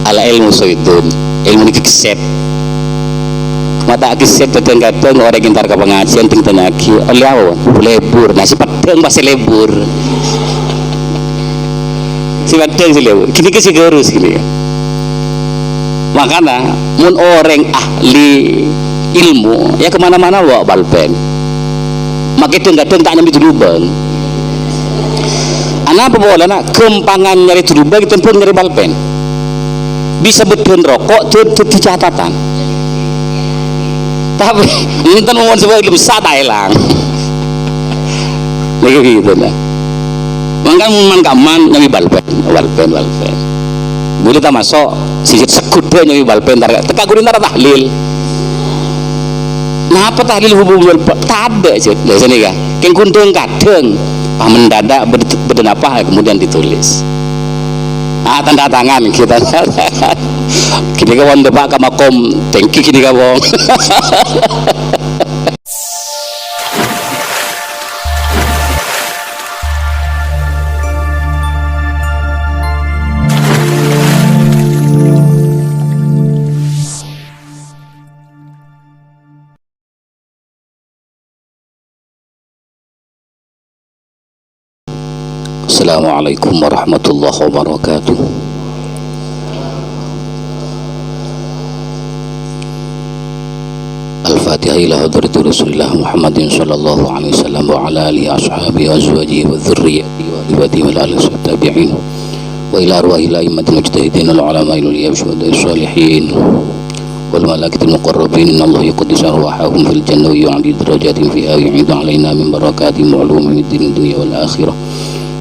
ala ilmu soitun ilmu dikisep mata kisep kadang-kadang orang gintar ke pengajian ting tenaki oleh awon lebur nasi padang masih lebur si padang si lebur gini ke si gerus gini makanya mun orang ahli ilmu ya kemana-mana bawa balpen makanya kadang tak nyambi lubang anak apa boleh nak kempangan nyari lubang itu pun nyari balpen bisa betul rokok itu catatan tapi enten mau sebuah ilmu sata hilang lagi gitu lah makanya man kaman nyari balpen boleh tak masuk sisir sekut deh nyari balpen teka gurin tar tahlil nah apa tahlil hubungan tak ada sih dari sini kan keng kuntung kadang mendadak beden apa kemudian ditulis tanda tangan kita kini kawan depak ke makom tengki kini kawan Assalamualaikum warahmatullahi wabarakatuh. Al-Fatihah ila hadrati Rasulillah Muhammadin sallallahu alaihi wasallam wa ala alihi ashabihi wa azwajihi wa dzurriyyatihi wa ibadihi wa alihi wattabi'in wa ila arwahil a'immatil mujtahidin wal ulama'il awliya wasyuhada'is shalihin wal malaikatil muqarrabin Allah yuqaddisu arwahahum fil jannah wa yu'ali darajatin fiha yu'idu alaina min barakati ma'lumin fid dunya wal akhirah.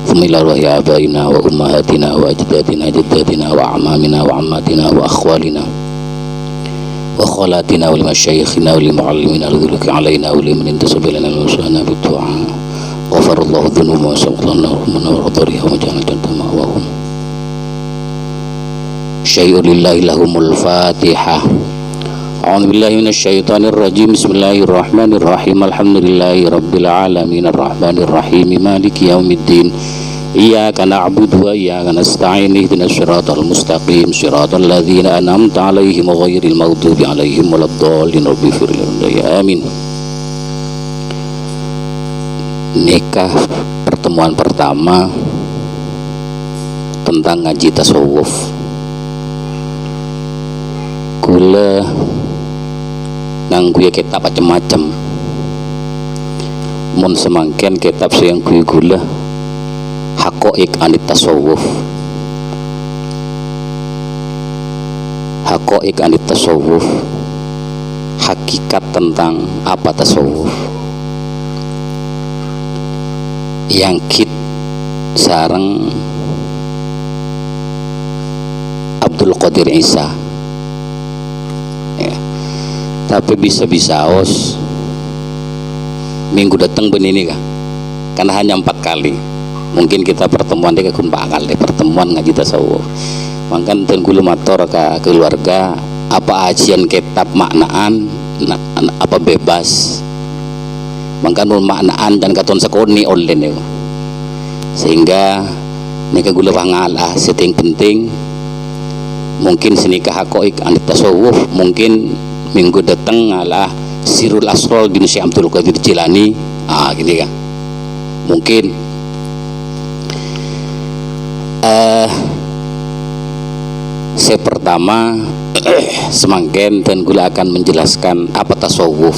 ثم إلى أرواح آبائنا وأمهاتنا وأجدادنا جداتنا وأعمامنا وعماتنا وأخوالنا وخالاتنا ولمشايخنا ولمعلمنا رضوانك علينا ولمن انتسب لنا وصانا بالدعاء غفر الله ذنوبنا وسبق لنا رحمنا ورضرها وجعل الجنة مأواهم. شيء لله لهم الفاتحة. أعوذ بالله من الشيطان الرجيم. بسم الله الرحمن الرحيم. الحمد لله رب العالمين الرحمن الرحيم مالك يوم الدين إياك نعبد وإياك نستعين اهدنا الصراط المستقيم صراط الذين أنعمت عليهم غير المغضوب عليهم ولا الضالين رب اغفر لنا آمين. Nikah pertemuan pertama tentang ngaji tasawuf. Kula nangguya kitab macam-macam mun semangken kitab sayang gula haqaiq anit tasawuf hakikat tentang apa tasawuf yang kit sareng Abdul Qadir Isa ya. Tapi bisa os minggu datang benini kah karena hanya 4 kali mungkin kita pertemuan dia kun bakal deh pertemuan ngaji tasawuf mangkan tenggulu mator ke keluarga apa ajian kitab maknaan apa bebas mangkan maknaan dan katon sekoni online sehingga nika gula pangalah setting penting mungkin senikah haqaiq anit tasawuf mungkin minggu datang ngalah Sirul Asrol di Syekh Abdul Qadir Jilani gini kan mungkin saya pertama semangken dan gula akan menjelaskan apa tasawuf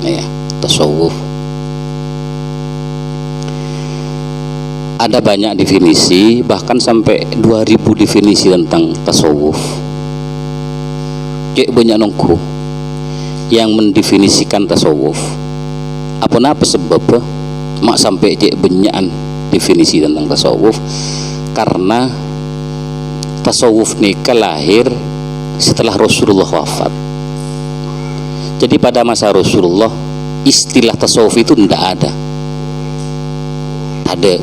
ya tasawuf ada banyak definisi bahkan sampai 2000 definisi tentang tasawuf. Cek banyak nongku yang mendefinisikan tasawuf apa sebab mak sampai cek banyak definisi tentang tasawuf karena tasawuf nikah lahir setelah Rasulullah wafat. Jadi pada masa Rasulullah istilah tasawuf itu tidak ada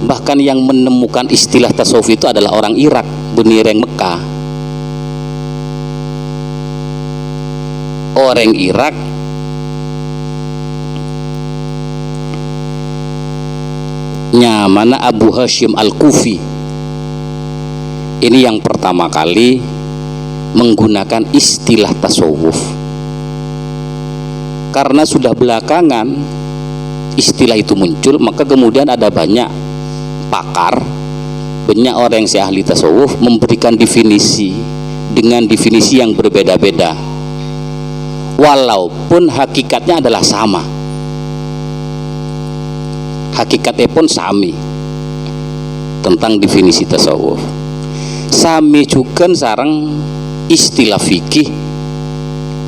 bahkan yang menemukan istilah tasawuf itu adalah orang Irak benireng Mekah. Orang Irak nyamana Abu Hashim Al-Kufi ini yang pertama kali menggunakan istilah tasawuf. Karena sudah belakangan istilah itu muncul, maka kemudian ada banyak pakar, banyak orang yang ahli tasawuf memberikan definisi dengan definisi yang berbeda-beda, walaupun hakikatnya adalah sama. Hakikatnya pun sami tentang definisi tasawuf. Sami juga sarang istilah fikih.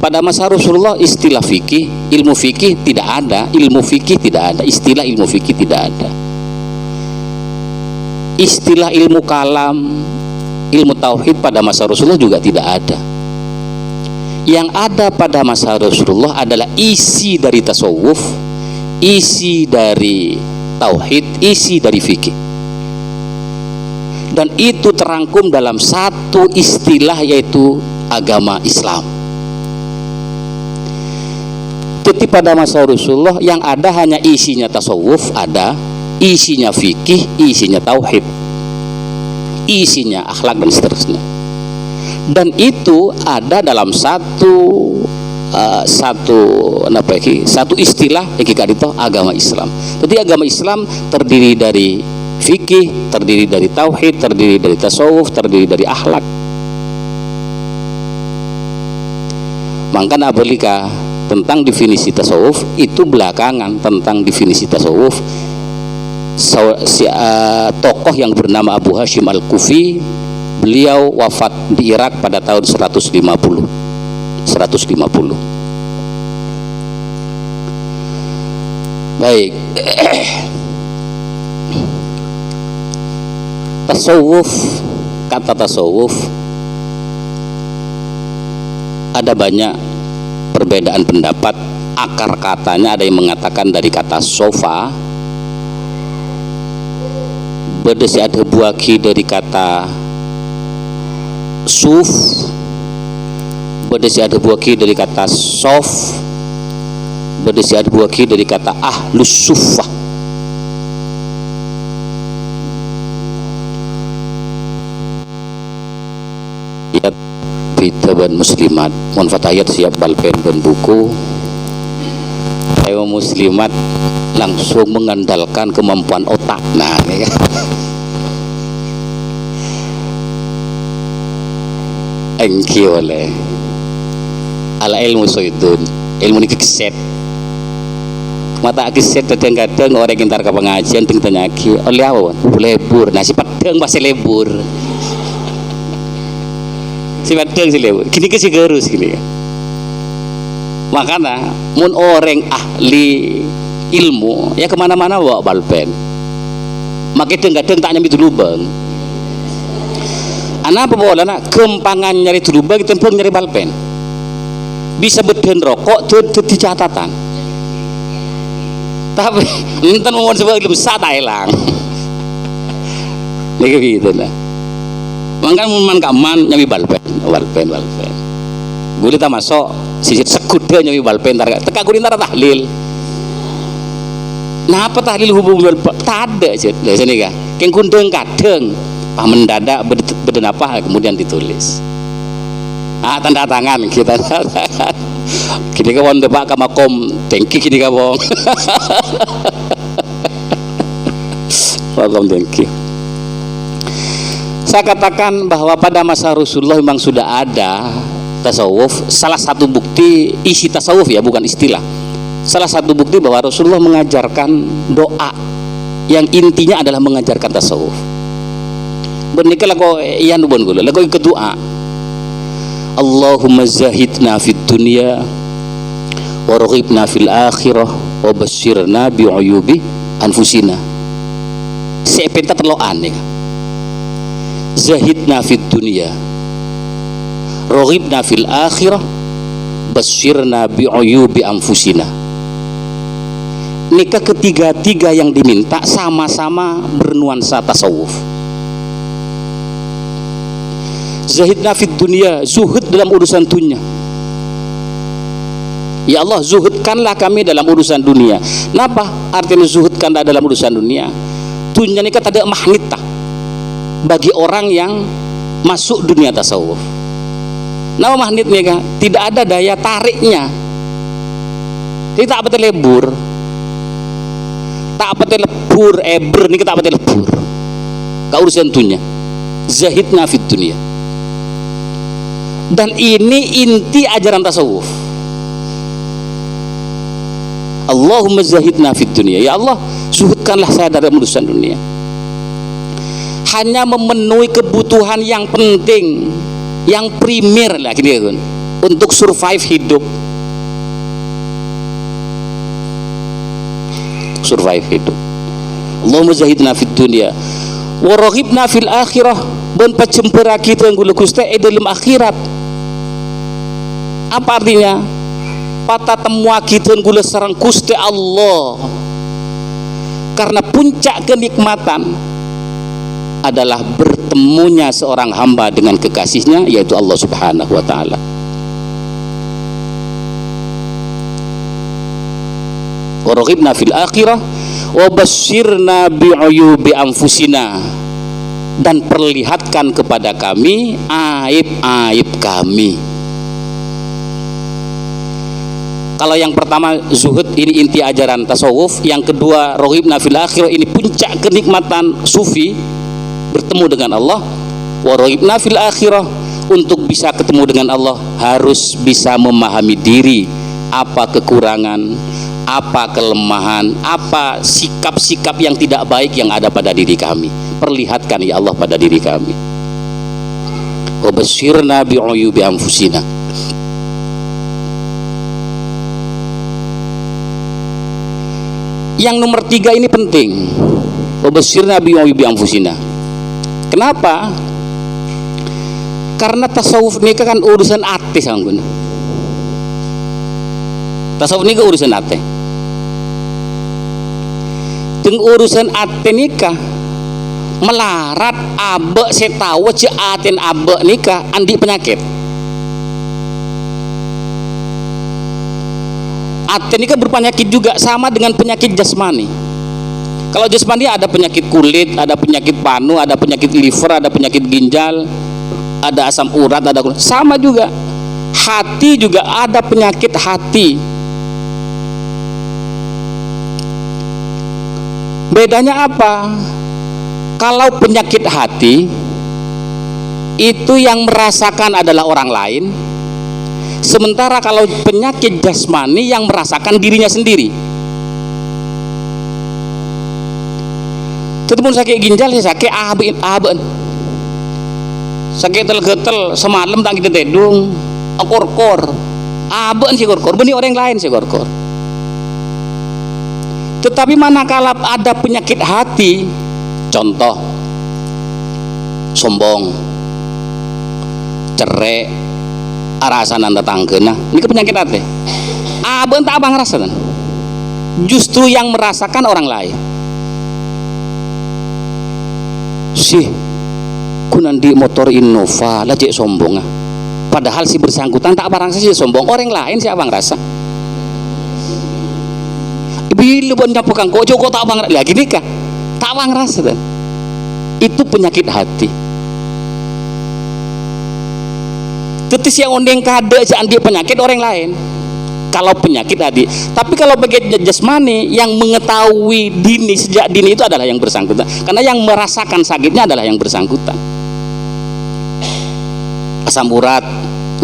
Pada masa Rasulullah istilah fikih, ilmu fikih tidak ada, ilmu fikih tidak ada, istilah ilmu fikih tidak ada. Istilah ilmu kalam, ilmu tauhid pada masa Rasulullah juga tidak ada. Yang ada pada masa Rasulullah adalah isi dari tasawuf, isi dari tauhid, isi dari fikih. Dan itu terangkum dalam satu istilah, yaitu agama Islam. Jadi pada masa Rasulullah yang ada hanya isinya tasawuf, ada isinya fikih, isinya tauhid, isinya akhlak dan seterusnya. Dan itu ada dalam satu istilah itu agama Islam. Jadi agama Islam terdiri dari fikih, terdiri dari tauhid, terdiri dari tasawuf, terdiri dari akhlak. Makanya apabila tentang definisi tasawuf itu belakangan, tentang definisi tasawuf tokoh yang bernama Abu Hashim Al-Kufi, beliau wafat di Irak pada tahun 150. Baik. Tasawuf, kata tasawuf ada banyak perbedaan pendapat. Akar katanya ada yang mengatakan dari kata sofa, berdasi ada buaki dari kata suf, berdasi ada buaki dari kata sof, berdasi ada buaki dari kata ahlus suffah. Lihat berita ban muslimat, mohon fatayat siap balpen dan buku. Ayo muslimat langsung mengandalkan kemampuan otak. Nah, ini kan. Engki oleh ala ilmu soidun, ilmu ini keset. Mata keset kadang-kadang orang yang ntar ke pengajian tanya ki, oleh apa? Lebur, nasi padang masih lebur. Si padang si lebur. Kini ke si garus gini. Makanya mun orang ahli ilmu ya kemana-mana bawa balpen. Makanya kadang tak nyambi lubang. Anak apa bawa anak kempangan nyari lubang, tempeng nyari balpen. Bisa beden rokok di catatan. Tapi enten mau sebab ilmu sata hilang. Nih gitu lah. Makanya mun kaman nyambi balpen. Gue tak masuk sisir sekuda nyawi balpen teka gue ntar tahlil. Nah apa tahlil hubungan tak ada aja dari sini kan keng kundeng kadeng pak mendadak beden apa kemudian ditulis tanda tangan kita kini kawan depak ke makom tengki kini kawan makom tengki. Saya katakan bahwa pada masa Rasulullah memang sudah ada tasawuf. Salah satu bukti isi tasawuf ya, bukan istilah. Salah satu bukti bahwa Rasulullah mengajarkan doa yang intinya adalah mengajarkan tasawuf. Bernikah lagu iyan ubon gula, lagu ikut doa. Allahumma zahidna fid dunya wa raghibna fil akhirah wa basyirna bi uyubi anfusina. Sepenta terloan ya. Zahidna fid dunya raghibna fil akhirah basyirna bi'uyubi anfusina. Nikah ketiga-tiga yang diminta sama-sama bernuansa tasawuf. Zahidna fid dunya, zuhud dalam urusan dunia. Ya Allah, zuhudkanlah kami dalam urusan dunia. Kenapa artinya zuhudkanlah dalam urusan dunia? Dunia nikah tak ada mahnita bagi orang yang masuk dunia tasawuf. Nama magnetnya kan tidak ada daya tariknya. Jadi tak apa lebur, tak apa lebur, eber nih tak apa lebur. Kau urusan dunia, zahidna fid dunia. Dan ini inti ajaran tasawuf. Allahumma zahidna fid dunia. Ya Allah, zuhudkanlah saya dari urusan dunia. Hanya memenuhi kebutuhan yang penting, yang primer lah gitu kan, untuk survive hidup. Survive hidup. Allahumma zahidna fid dunia wa raghibna fil akhirah, ben pacempera kita gula Gusti dalam akhirat. Apa artinya? Pata temua kita gula sareng Gusti Allah. Karena puncak kenikmatan adalah bertemunya seorang hamba dengan kekasihnya, yaitu Allah Subhanahu wa ta'ala. Wa raghibna fil akhirah wa basyirna bi'uyubi anfusina, dan perlihatkan kepada kami aib-aib kami. Kalau yang pertama zuhud, ini inti ajaran tasawuf. Yang kedua raghibna fil akhirah, ini puncak kenikmatan sufi, bertemu dengan Allah. Wa raghibna fil akhirah, untuk bisa ketemu dengan Allah harus bisa memahami diri, apa kekurangan, apa kelemahan, apa sikap-sikap yang tidak baik yang ada pada diri kami. Perlihatkan ya Allah pada diri kami. Wa basyirna bi'uyubi anfusina. Yang nomor 3 ini penting. Wa basyirna bi'uyubi anfusina. Kenapa? Karena tasawuf ini kan urusan hati sanggun. Tasawuf ini urusan hati. Dengan urusan hati nikah melarat abe setawa ce aten abe nikah andi penyakit. Hati nikah berpenyakit juga, sama dengan penyakit jasmani. Kalau jasmani ada penyakit kulit, ada penyakit panu, ada penyakit liver, ada penyakit ginjal, ada asam urat, ada sama juga. Hati juga ada penyakit hati. Bedanya apa? Kalau penyakit hati itu yang merasakan adalah orang lain, sementara kalau penyakit jasmani yang merasakan dirinya sendiri. Ketemu sakit ginjal, sakit aben, sakit getel semalam tak kita tedung, kor aben si kor, benih orang lain si kor. Tetapi manakala ada penyakit hati, contoh sombong, cerai, arasan anda tangkena, ini penyakit hati. Aben tak abang rasakan, justru yang merasakan orang lain. Sih, kunandi motor Innova lah cek sombong. Padahal si bersangkutan tak barang sih sombong, orang lain siapa ngerasa. Bila buat nyapukan kok joko tak bang lagi nikah tak bang rasa kan? Itu penyakit hati. Tetis yang ondeng kade jangan dia penyakit orang lain. Kalau penyakit hati, tapi kalau bagian jasmani yang mengetahui dini sejak dini itu adalah yang bersangkutan, karena yang merasakan sakitnya adalah yang bersangkutan. Asam urat,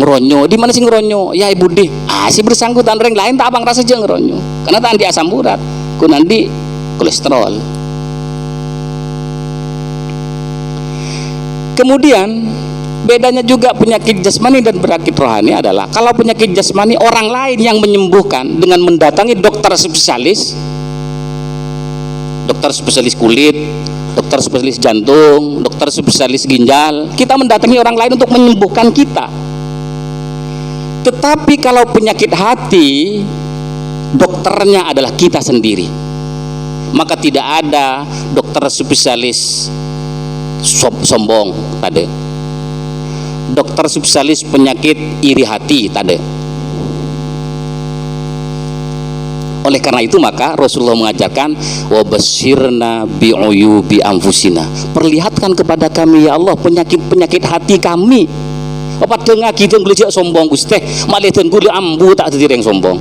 ngeronyo, di mana sih ngeronyo? Ya ibu deh, si bersangkutan, orang lain tak abang rasa aja ngeronyo, karena tak di asam urat, ku nanti kolesterol. Kemudian bedanya juga penyakit jasmani dan penyakit rohani adalah kalau penyakit jasmani orang lain yang menyembuhkan dengan mendatangi dokter spesialis kulit, dokter spesialis jantung, dokter spesialis ginjal, kita mendatangi orang lain untuk menyembuhkan kita. Tetapi kalau penyakit hati, dokternya adalah kita sendiri, maka tidak ada dokter spesialis sombong tadi, dokter spesialis penyakit iri hati tadi. Oleh karena itu maka Rasulullah mengajarkan wabasyirna bi'uyubi anfusina, perlihatkan kepada kami ya Allah penyakit-penyakit hati kami. Apa dengar kita ngelejak sombong Gusti, malih den gule ambu tak dadi yang sombong.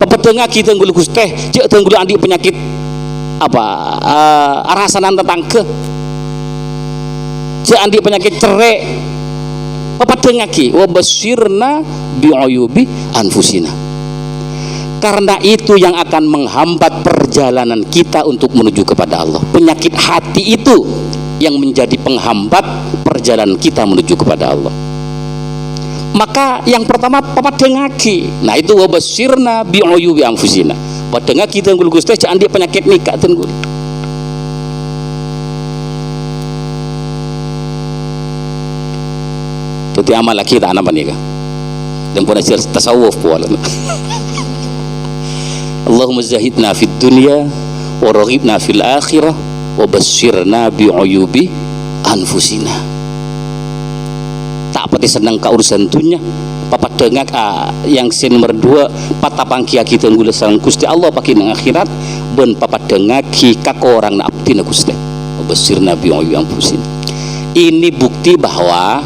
Apa dengar kita ngule Gusti, cek den gule andi penyakit apa arasanan tetangga. Cek andi penyakit cerai. Apa dengar ki wabasyirna bi'uyubi anfusina. Karena itu yang akan menghambat perjalanan kita untuk menuju kepada Allah. Penyakit hati itu yang menjadi penghambat perjalanan kita menuju kepada Allah. Maka yang pertama papadengaki. Nah itu wabasyirna bi'uyubi anfusina. Padengaki tenggul Gusti jangan dia penyakit nikah tenggul. Tuti amal kita anak nikah. Dan pun ajar tasawuf pula. Allahumma zahidna fid dunya wa raghibna fil akhirah wa basyirna bi'uyubi anfusina. Tak pati senang ke urusan dunia papat dengak yang sin nomor 2 patapang kia kita ngula sang Gusti Allah pakai nang akhirat ben papat dengak ki kak orang na abdi na Gusti wa basyirna bi'uyubi anfusina. Ini bukti bahwa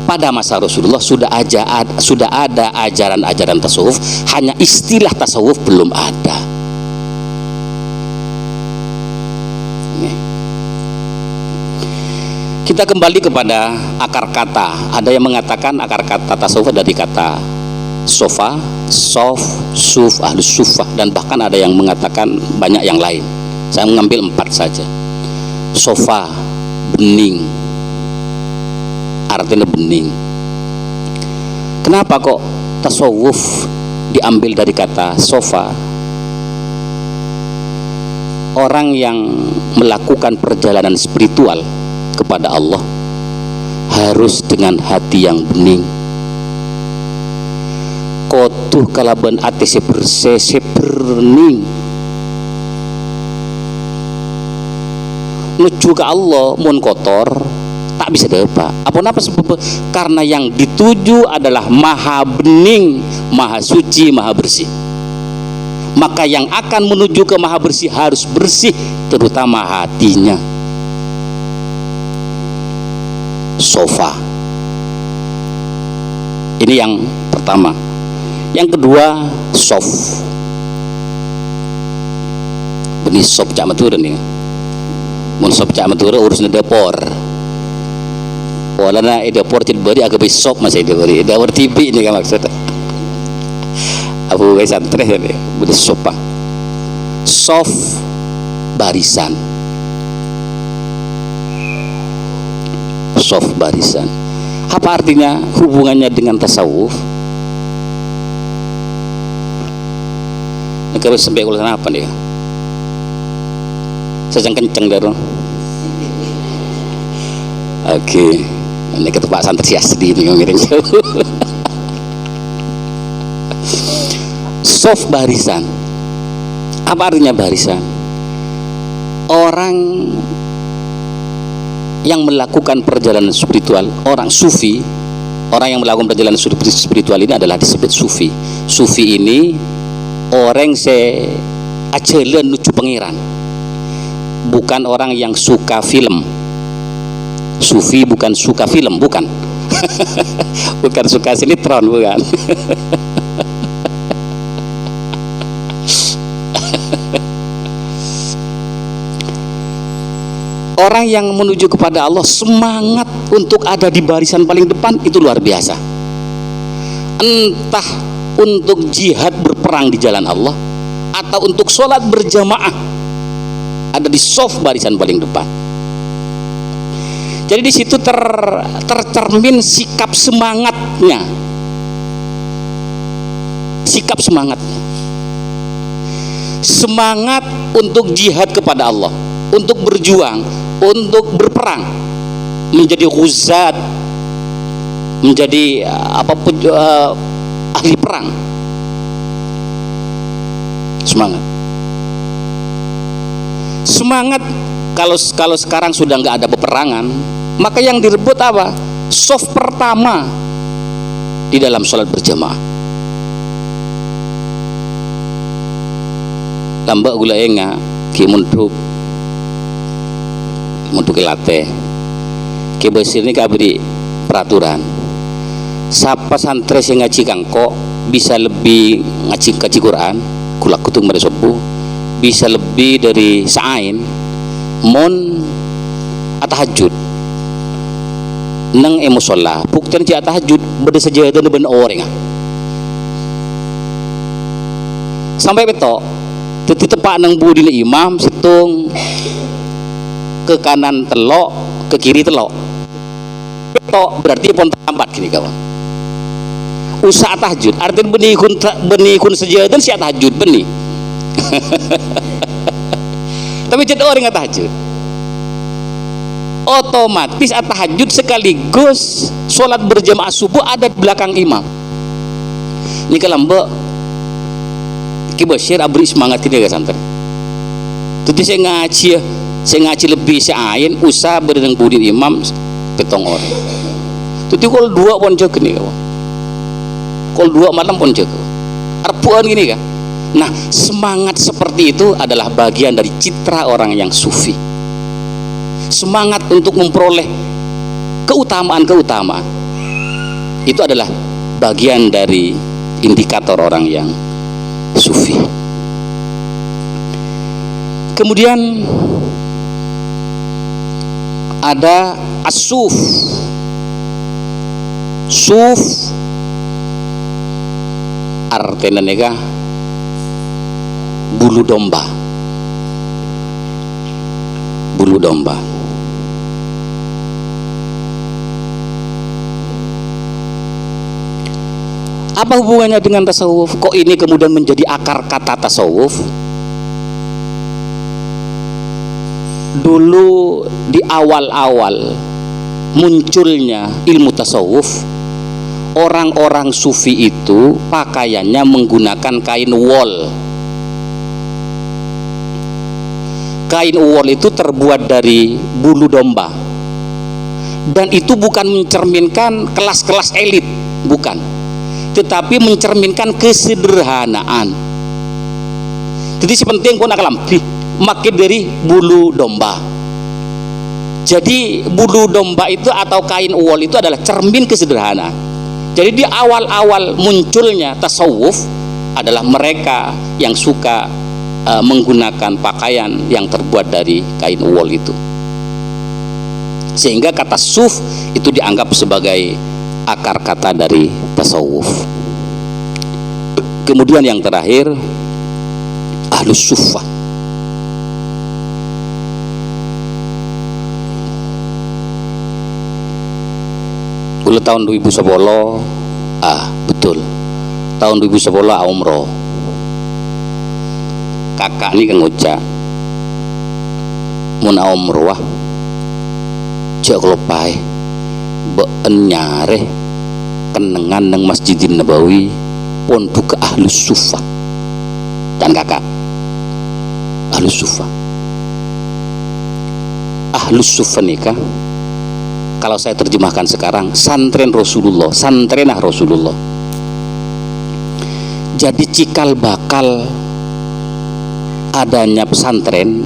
pada masa Rasulullah sudah ada ajaran-ajaran tasawuf, hanya istilah tasawuf belum ada. Kita kembali kepada akar kata. Ada yang mengatakan akar kata tasawuf dari kata sofa, sof, suf, ahlus sufah, dan bahkan ada yang mengatakan banyak yang lain. Saya mengambil 4 saja. Sofa, bening, artinya bening. Kenapa kok tasawuf diambil dari kata sofa? Orang yang melakukan perjalanan spiritual kepada Allah harus dengan hati yang bening. Kotuh kalaban ati bersih bening. Nuju ke Allah mun kotor tak bisa dapat. Apa sebab? Karena yang dituju adalah maha bening, maha suci, maha bersih. Maka yang akan menuju ke maha bersih harus bersih, terutama hatinya. Sofa. Ini yang pertama. Yang kedua, sof. Benih sop cak matur nih. Mun sop cak matur urusnya dapur. Walana dapur tidak beri agak besok masih dapur TV ini kan maksudnya. Abu guys antre ini benih sopa. Sof barisan. Sof barisan. Apa artinya hubungannya dengan tasawuf? Kalau sampai urusan apa nih? Sejang kenceng daro. Oke. Ini ketua santri asli ini ngiring jauh. Sof barisan. Apa artinya barisan? Orang yang melakukan perjalanan spiritual, orang sufi, orang yang melakukan perjalanan spiritual ini adalah disebut sufi. Sufi ini orang se acelen nuju pangeran, bukan orang yang suka film. Sufi bukan suka film, bukan. Bukan suka sinetron, bukan. Orang yang menuju kepada Allah semangat untuk ada di barisan paling depan itu luar biasa. Entah untuk jihad berperang di jalan Allah atau untuk sholat berjamaah, ada di sof barisan paling depan. Jadi di situ tercermin sikap semangatnya, sikap semangatnya, semangat untuk jihad kepada Allah, untuk berjuang, untuk berperang, menjadi ghuzat, menjadi ahli perang. Semangat. Kalau sekarang sudah nggak ada peperangan, maka yang direbut apa? Sof pertama di dalam sholat berjamaah. lambak gula enga ki munduk kelate ki basir ini kabri peraturan siapa santri yang ngaji kangko bisa lebih ngaji Quran kulak kutung meresobu bisa lebih dari sa'ain mon atahajud nang emosola buktian ci atahajud beda sajadah ben orang sampai beto teti tepak nang budi imam situng ke kanan telok ke kiri telok beto berarti pon tampat gini kawan usaha tahajud artinya benih kun sajadah si tahajud benih tapi jadi orang yang tahajud otomatis tahajud sekaligus sholat berjamaah subuh ada di belakang imam. Ini kalau mbak Ki Bashir abri semangat ini ya santri. Jadi saya ngaji lebih seain usah berdeng budi imam petong orang. Jadi kalau dua pun jaga nih kawan. Kalau dua malam pun jaga. Arpuan gini kan. Nah semangat seperti itu adalah bagian dari citra orang yang sufi. Semangat untuk memperoleh keutamaan itu adalah bagian dari indikator orang yang sufi. Kemudian ada as-suf. Suf artinya nega bulu domba. Bulu domba. Apa hubungannya dengan tasawuf? Kok ini kemudian menjadi akar kata tasawuf? Dulu di awal-awal munculnya ilmu tasawuf, orang-orang sufi itu pakaiannya menggunakan kain wol. Kain wol itu terbuat dari bulu domba. Dan itu bukan mencerminkan kelas-kelas elit, bukan. Tetapi mencerminkan kesederhanaan. Jadi sepenting pun akan lebih makin dari bulu domba. Jadi bulu domba itu atau kain wol itu adalah cermin kesederhanaan. Jadi di awal-awal munculnya tasawuf adalah mereka yang suka menggunakan pakaian yang terbuat dari kain wol itu. Sehingga kata suf itu dianggap sebagai akar kata dari tasawuf. Kemudian yang terakhir ahlus suffah. Dulu tahun 2010 betul tahun 2010 umroh kakak ini kan ngocak mun umroh jak kelopai been nyare kenengan nang Masjidin Nabawi pondok ahlus suffah dan kakak ahlus suffah nikah kalau saya terjemahkan sekarang santren Rasulullah, santrenah Rasulullah. Jadi cikal bakal adanya pesantren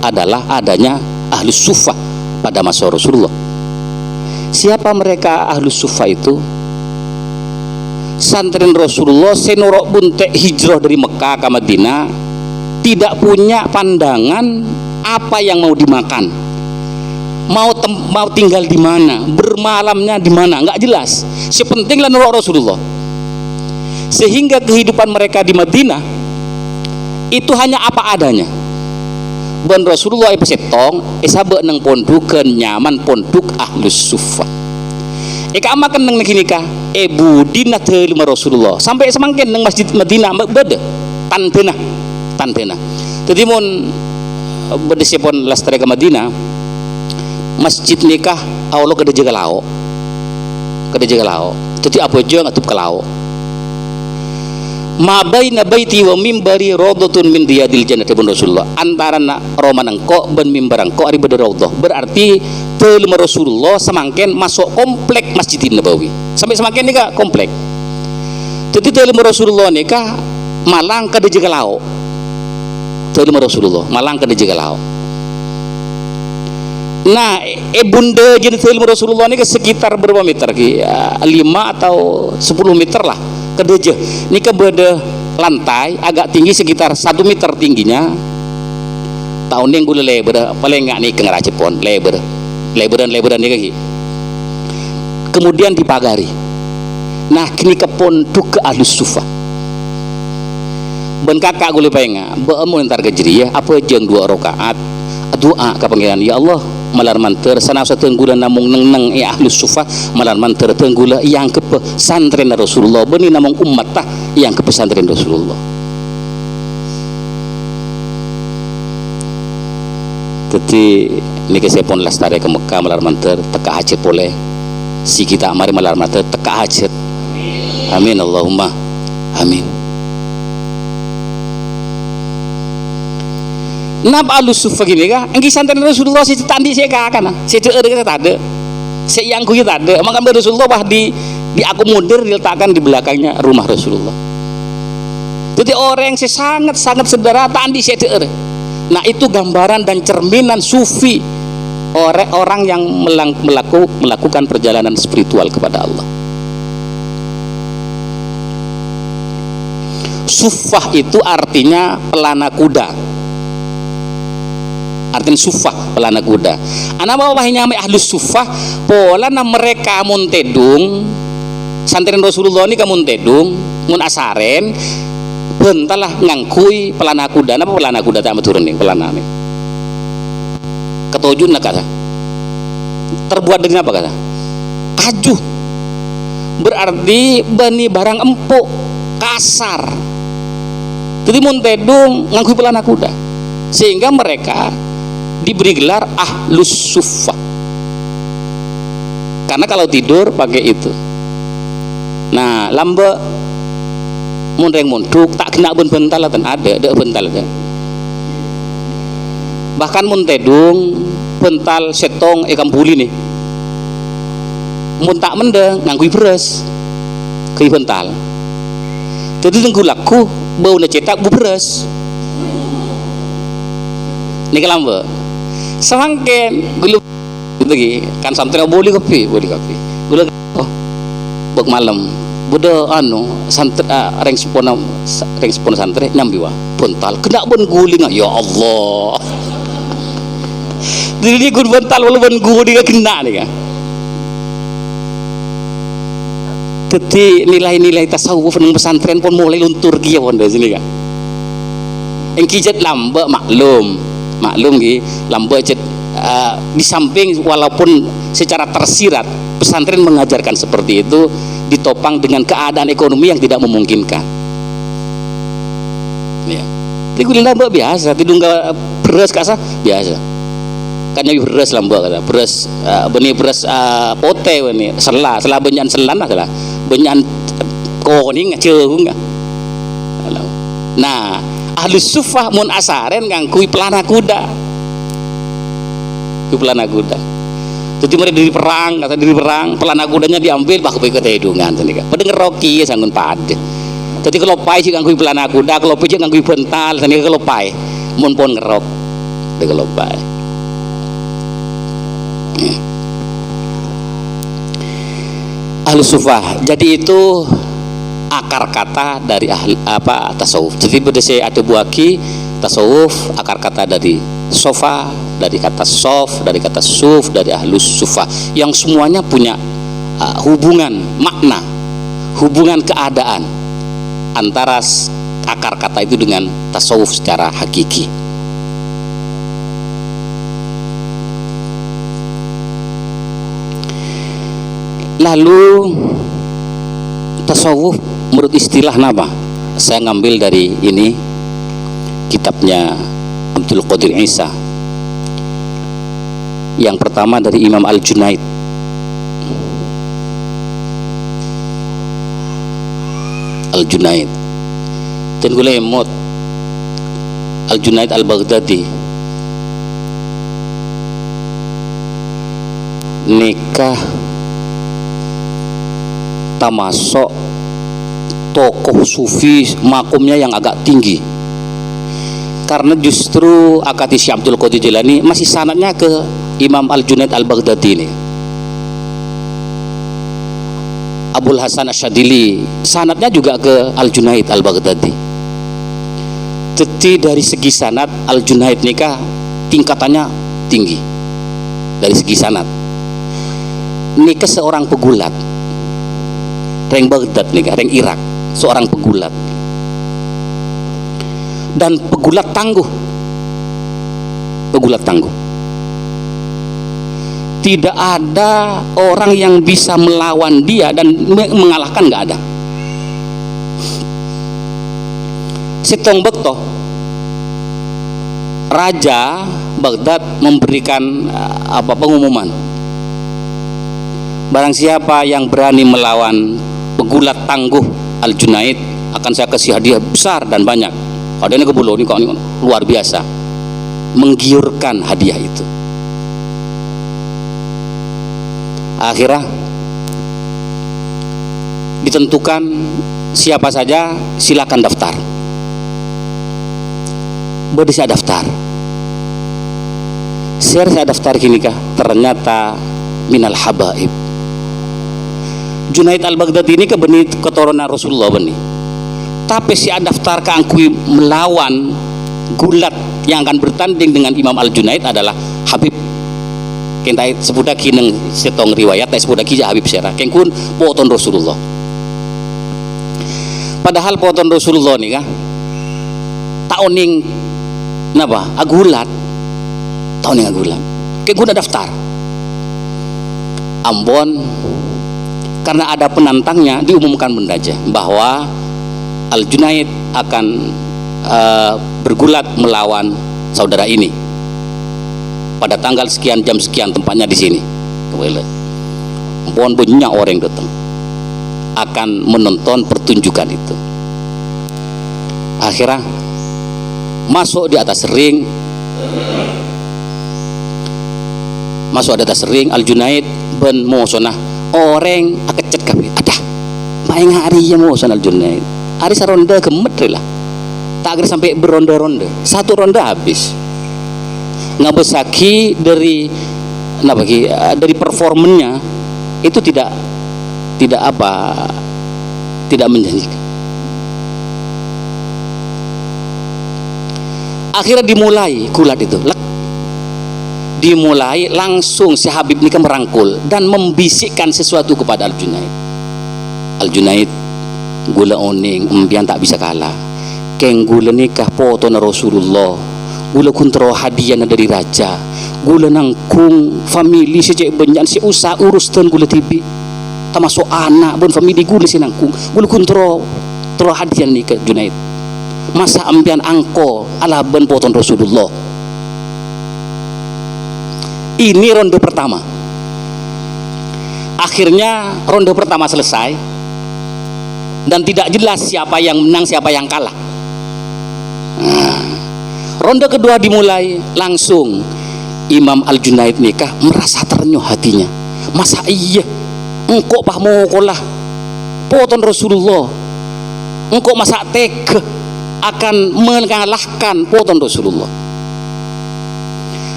adalah adanya ahlus suffah pada masa Rasulullah. Siapa mereka ahlus suffah itu? Santren Rasulullah senurok bunte hijrah dari Mekah ke Madinah tidak punya pandangan apa yang mau dimakan, mau tinggal di mana, bermalamnya di mana, nggak jelas. Sepenting lah nurut Rasulullah. Sehingga kehidupan mereka di Madinah itu hanya apa adanya. Ben Rasulullah pesetong sabe nang pondukeun nyaman ponduk ahlus suffah. Eka amakan nang nikah budina teu Rasulullah sampai semangken nang Masjid Madinah beda tantena. Jadi mun berdesipun lastare ke Madinah masjid nikah Allah kada jaga lao jadi apa aja ngatup ke lao ma baina baiti wa mimbari rawdatun min riyadil jannah ibn Rasulullah antara roman engko ben mimbar engko ari beda rawdah berarti teu Rasulullah semangken masuk komplek Masjidin Nabawi sampai semangken nikah komplek jadi teu Rasulullah nikah malang kada jaga lao terima Rasulullah malang ke dijegalau. Nah, bunda jadi terima Rasulullah ini ke sekitar berapa meter ki? 5 atau 10 meter lah ke deje. Ini ke beda lantai agak tinggi sekitar 1 meter tingginya. Tahun yang gue lebar paling enggak nih ke ngerajepon lebaran nih kaki. Kemudian dipagari. Nah, kini kepon tu ke ahlus sufa. Ben kakak gue pengen beemu ntar kejeri ya apa jeng 2 rakaat doa ke pangeran ya Allah malar manter sana satenggula namung neng ya ahlus sufa malar manter tenggula yang ke pesantren Rasulullah beni namung umat tah yang ke pesantren Rasulullah. Keti ini kesepon lastare ke Mekah malar manter teka hajat boleh si kita mari malar manter teka hajat. Amin Allahumma amin. Nab alus sufa gini kah? Engki santren Rasulullah si tandi saya kakak, si ceder kita tak ada, si yang kuy tak ada. Maka Rasulullah bah diakomodir diletakkan di belakangnya rumah Rasulullah. Jadi orang yang sangat sederhana tandi si ceder. Nah itu gambaran dan cerminan sufi orang yang melakukan perjalanan spiritual kepada Allah. Sufah itu artinya pelana kuda. Artinya sufah pelana kuda. Anak bawahnya ahlus sufah pola na mereka muntedung santren Rasulullah ini kamun tedung mun asaren bentalah ngangkui pelana kuda. Napa pelana kuda tak turun nih pelana nih ketujuh nak kata terbuat dari apa kata kaju berarti bani barang empuk kasar. Jadi muntedung ngangkui pelana kuda sehingga mereka diberi gelar ahlus sufa karena kalau tidur pakai itu. Nah lambe mundeng munduk tak kena ben bental dan ada bental kan. Bahkan muntedung bental setong ikan buli nih mun tak mendeng ngangkui beres ke bental jadi tenggulaku bau na cetak bu beres ini kelambe semangken gulu gitu kan santri boleh kopi gula oh bek malam buda anu santri reng santri nyambi wah bental kena ben guling ya Allah jadi gun bental wala ben guling kena nih kan. Jadi nilai-nilai tasawuf nang pesantren pun mulai luntur kia pun dari sini kan. Yang kijat lamba maklum ki lamba cet di samping walaupun secara tersirat pesantren mengajarkan seperti itu ditopang dengan keadaan ekonomi yang tidak memungkinkan. Ya. Jadi gue lamba biasa, tidung beras kasa biasa. Kan nyawi beras lamba kata beras benih beras pote ini sela benyan selan lah benyan koning ngeceung. Nah ahlus sufah mun asaren ngangkui pelana kuda jadi mereka diri perang pelana kudanya diambil baku ke hidungan pada ngeroki sanggun pade jadi kalau pai sih ngangkui pelana kuda kalau pai sih ngangkui bental sini kalau pai mun pun ngerok kalau pai ahlus sufah jadi itu akar kata dari tasawuf. Jadi pada saya ada buaki tasawuf akar kata dari sofa, dari kata sof, dari kata suf, dari ahlus sufa yang semuanya punya hubungan makna, hubungan keadaan antara akar kata itu dengan tasawuf secara hakiki. Lalu tasawuf menurut istilah nama saya ngambil dari ini kitabnya Abdul Qadir Isa yang pertama dari Imam Al-Junaid dan gue lemot Al-Junaid Al-Baghdadi nikah termasuk tokoh sufi makomnya yang agak tinggi karena justru akati Syekh Abdul Qadir Jilani masih sanadnya ke Imam Al-Junaid Al-Baghdadi ini. Abul Hasan Asyadili sanadnya juga ke Al-Junaid Al-Baghdadi. Jadi dari segi sanad Al-Junaid nikah tingkatannya tinggi. Dari segi sanad nikah seorang pegulat reng Baghdad nikah, reng Irak, seorang pegulat dan pegulat tangguh, pegulat tangguh. Tidak ada orang yang bisa melawan dia dan mengalahkan, nggak ada. Sitong bekto Raja Baghdad memberikan pengumuman, barang siapa yang berani melawan pegulat tangguh Al-Junaid akan saya kasih hadiah besar dan banyak. Hadiahnya kebulo ini kok luar biasa, menggiurkan hadiah itu. Akhirnya ditentukan siapa saja silakan daftar. Saya daftar. Saya daftar gini kah? Ternyata minal habaib. Junaid Al-Baghdadi ini keturunan Rasulullah benih. Tapi si daftar keangkui melawan gulat yang akan bertanding dengan Imam Al-Junaid adalah Habib. Kentai sepudaki neng setong riwayat, tai sepudaki Habib Syarah. Kengkun poton Rasulullah. Padahal poton Rasulullah nih kah? Taoning napa? Agulat. Taoning agulat. Kengkun daftar. Ambon karena ada penantangnya diumumkan mendaja bahwa Al-Junaid akan bergulat melawan saudara ini pada tanggal sekian jam sekian, tempatnya di sini. Mohon banyak orang datang akan menonton pertunjukan itu. Akhirnya masuk di atas ring, Al-Junaid ben mosona orang akecet kami ada main hari ya moson Al-Junaid hari saronda gemet lah, tak kira sampai beronda-ronda, satu ronda habis. Ngabesaki dari performennya itu tidak menjanjikan. Akhirnya dimulai gulat itu, dimulai langsung si Habib ini merangkul dan membisikkan sesuatu kepada Al-Junaid. Al-Junaid, gula oning empian tak bisa kalah. Keng gula nikah potona Rasulullah. Gula kuntro hadiah dari raja, gula nangkung famili sejak benyan si usah urus ten gula tibi, termasuk anak pun famili gula si nangkung, gula kuntro hadiah ni ke Junaid. Masa ambian angko ala ben poton Rasulullah. Ini ronde pertama. Akhirnya ronde pertama selesai dan tidak jelas siapa yang menang siapa yang kalah. Ronde kedua dimulai, langsung Imam Al-Junaid nikah merasa terenyuh hatinya. Masa iya engkau pahmokolah poton Rasulullah, engkau masa tega akan mengalahkan poton Rasulullah.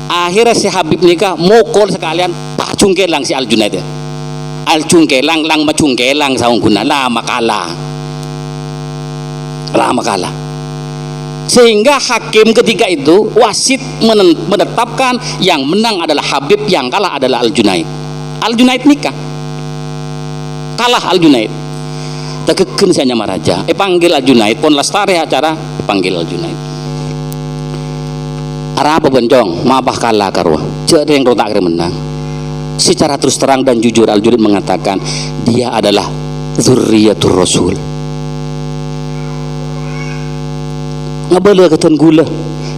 Akhirnya si Habib nikah mokol sekalian pak cungkelang si Al-Junaid ya. Al-cungkelang lang macungkelang saung guna lama kalah. Sehingga hakim ketika itu wasit menetapkan yang menang adalah Habib, yang kalah adalah Al-Junaid. Al-Junaid nikah kalah Al-Junaid. Tegeken saya nyama raja panggil Al-Junaid pon lastari acara panggil Al-Junaid. Arah apa bencong mabah kalah karwa cek yang rotak menang. Secara terus terang dan jujur Al-Junaid mengatakan dia adalah zurriyatur Rasul. Ngabala ketuan gula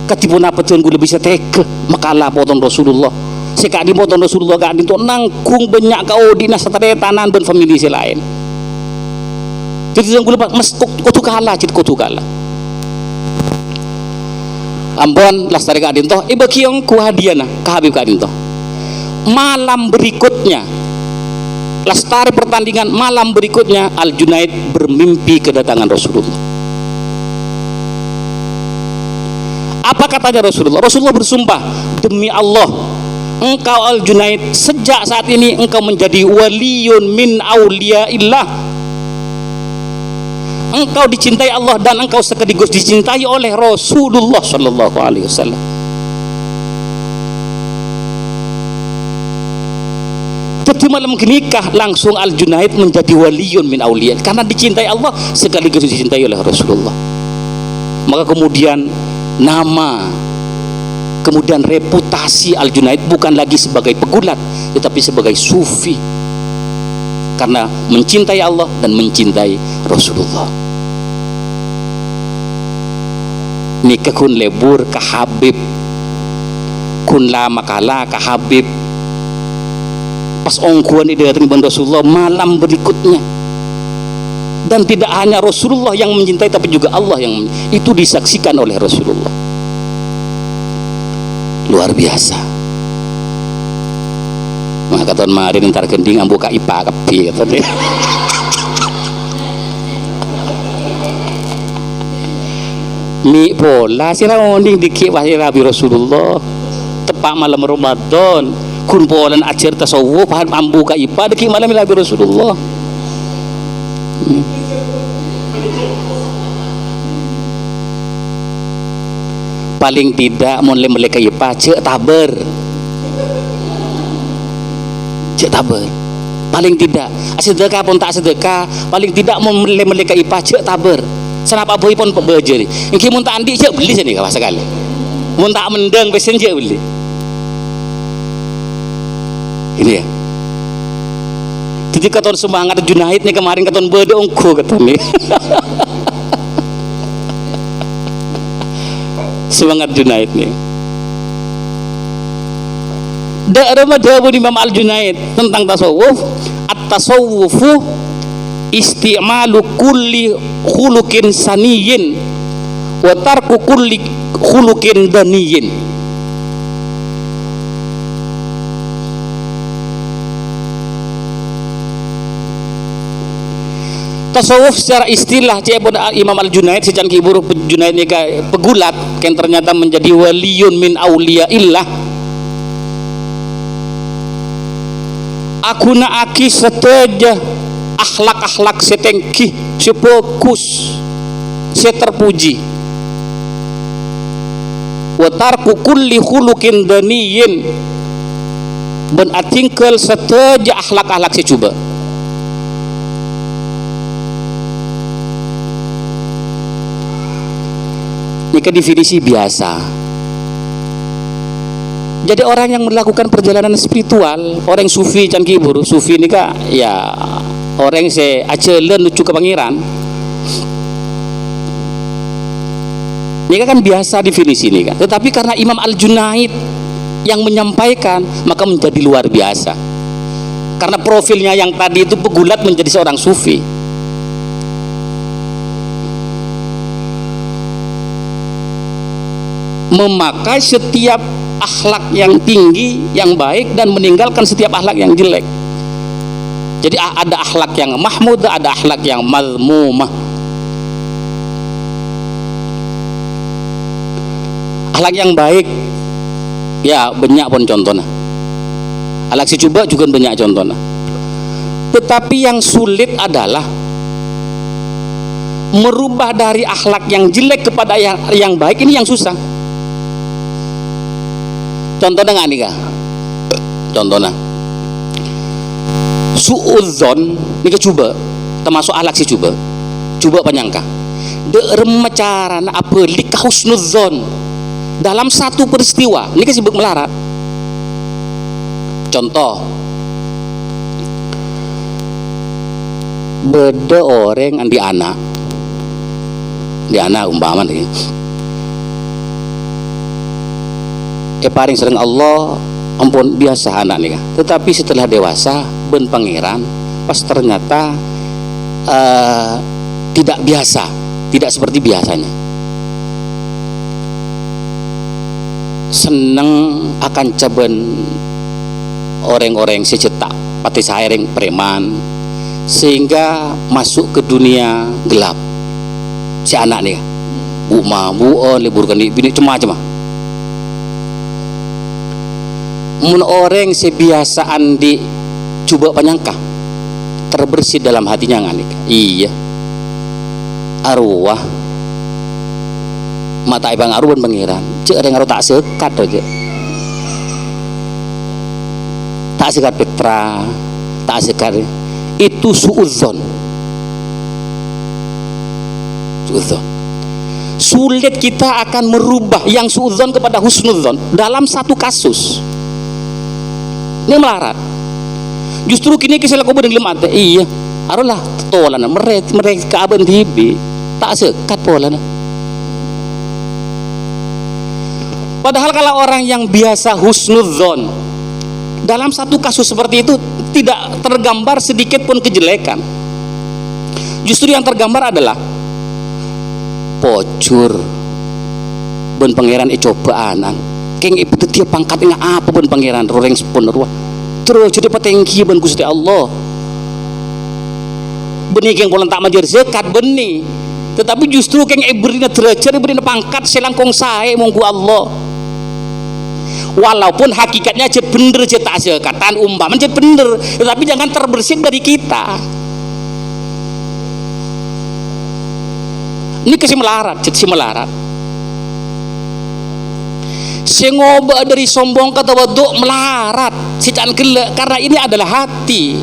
katipun apa tuan gula bisa teke makalah potong Rasulullah sekak di potong Rasulullah kak di nangkung banyak kau dinas tanan dan famili si lain. Jadi tuan gula mas kotu kalah Ambon lastari kak dinto bagi yang ku hadiana ke Habib kak dinto. Malam berikutnya lastari pertandingan, malam berikutnya Al-Junaid bermimpi kedatangan Rasulullah. Apa katanya Rasulullah? Rasulullah bersumpah, demi Allah, engkau Al-Junaid, sejak saat ini engkau menjadi waliyun min auliyaillah. Engkau dicintai Allah dan engkau sekaligus dicintai oleh Rasulullah Shallallahu Alaihi Wasallam. Jadi malam nikah langsung Al-Junaid menjadi waliyun min auliya karena dicintai Allah sekaligus dicintai oleh Rasulullah. Maka kemudian nama, kemudian reputasi Al-Junaid bukan lagi sebagai pegulat tetapi sebagai sufi karena mencintai Allah dan mencintai Rasulullah. Nikah kun lebur ke Habib, kun lama kala ke Habib. Pas ongkuan dia datang kepada Rasulullah malam berikutnya, dan tidak hanya Rasulullah yang mencintai tapi juga Allah yang itu disaksikan oleh Rasulullah. Luar biasa. Maka tahun kemarin ntar kending ambuka ipa kepi kata dia. Mi pola sira onding dikit wahai Nabi Rasulullah tepak malam Ramadan kun polan ajar tasawuf paham ambuka ipa dikit malam Nabi Rasulullah. Paling tidak mulai mereka ipa cek taber, cek taber. Paling tidak sedekah pun tak sedekah, paling tidak mulai mereka ipa cek taber. Senapa boy pun beje ni. Iki mun tak andi cek beli sini kawas sekali. Mun tak mendeng pesen cek beli. Ini ya. Jadi katon semangat Junaid ni kemarin katon bede ongko katon ni. Semangat Junaid ni. Daerah madhab Imam Al-Junaid tentang tasawuf. At-tasawufu isti'malu kulli khuluqin saniyin wa tarku kulli khuluqin daniyin. Tasawuf secara istilah Imam Al-Junaid sejan kiburu Junaid ni pegulat yang ternyata menjadi waliyun min auliyaillah. Aku nak aki seteja akhlak-akhlak setengki, sefokus, seterpuji. Wa tarku kulli khuluqin daniyin, ben atingkel seteja akhlak-akhlak secuba. Ini kan definisi biasa. Jadi orang yang melakukan perjalanan spiritual, orang yang sufi can kibur, sufi ini kak ya orang yang se acelen lucu ke pangeran. Ini kan biasa definisi ini kan. Tetapi karena Imam Al-Junaid yang menyampaikan maka menjadi luar biasa. Karena profilnya yang tadi itu pegulat menjadi seorang sufi. Memakai setiap akhlak yang tinggi, yang baik dan meninggalkan setiap akhlak yang jelek. Jadi ada akhlak yang mahmud, ada akhlak yang mazmumah. Akhlak yang baik ya banyak pun contohnya. Akhlak si coba juga banyak contohnya. Tetapi yang sulit adalah merubah dari akhlak yang jelek kepada yang baik, ini yang susah. Contohnya nggak nih kak? Contohnya suudzon ini coba termasuk alak si coba penyangka remacaran apa likahusnudzon dalam satu peristiwa ini kesibuk melarat. Contoh beda orang di anak umpama nih paling sering Allah ampun biasa anak nih, tetapi setelah dewasa ben pangeran pas ternyata tidak biasa, tidak seperti biasanya. Seneng akan ceben orang-orang secetak pati saering preman sehingga masuk ke dunia gelap si anak nih. bu mabuon liburkan di bini macam-macam. Mun orang sebiasaan di coba penyangka terbersih dalam hatinya nganik. Iya. Arwah mata ibang arwah pangeran. Cek ada ngaruh tak sekat aja. Tak sekat Petra, tak sekat itu suudzon. Suudzon. Sulit kita akan merubah yang suudzon kepada husnudzon dalam satu kasus. Ini melarat. Justru kini kisah laku bedeng lemat. Iya, arolah tolan mereka aben tibi tak sekat pola. Padahal kalau orang yang biasa husnudzon dalam satu kasus seperti itu tidak tergambar sedikit pun kejelekan. Justru yang tergambar adalah pocur ben pangeran cobaan. Keng ibu tiap pangkat apa ben pangeran roreng sepon ruah. Terus jadi patengki ben Gusti Allah. Benih keng polan tak majer zakat benih. Tetapi justru keng ibrina derajat ibrina pangkat selangkong sae monggo Allah. Walaupun hakikatnya aja bener aja tak zakatan umpama aja bener, tetapi jangan terbersih dari kita. Ini kasih melarat, jadi melarat. Si ngoba dari sombong kata waduk melarat, si can gelek karena ini adalah hati.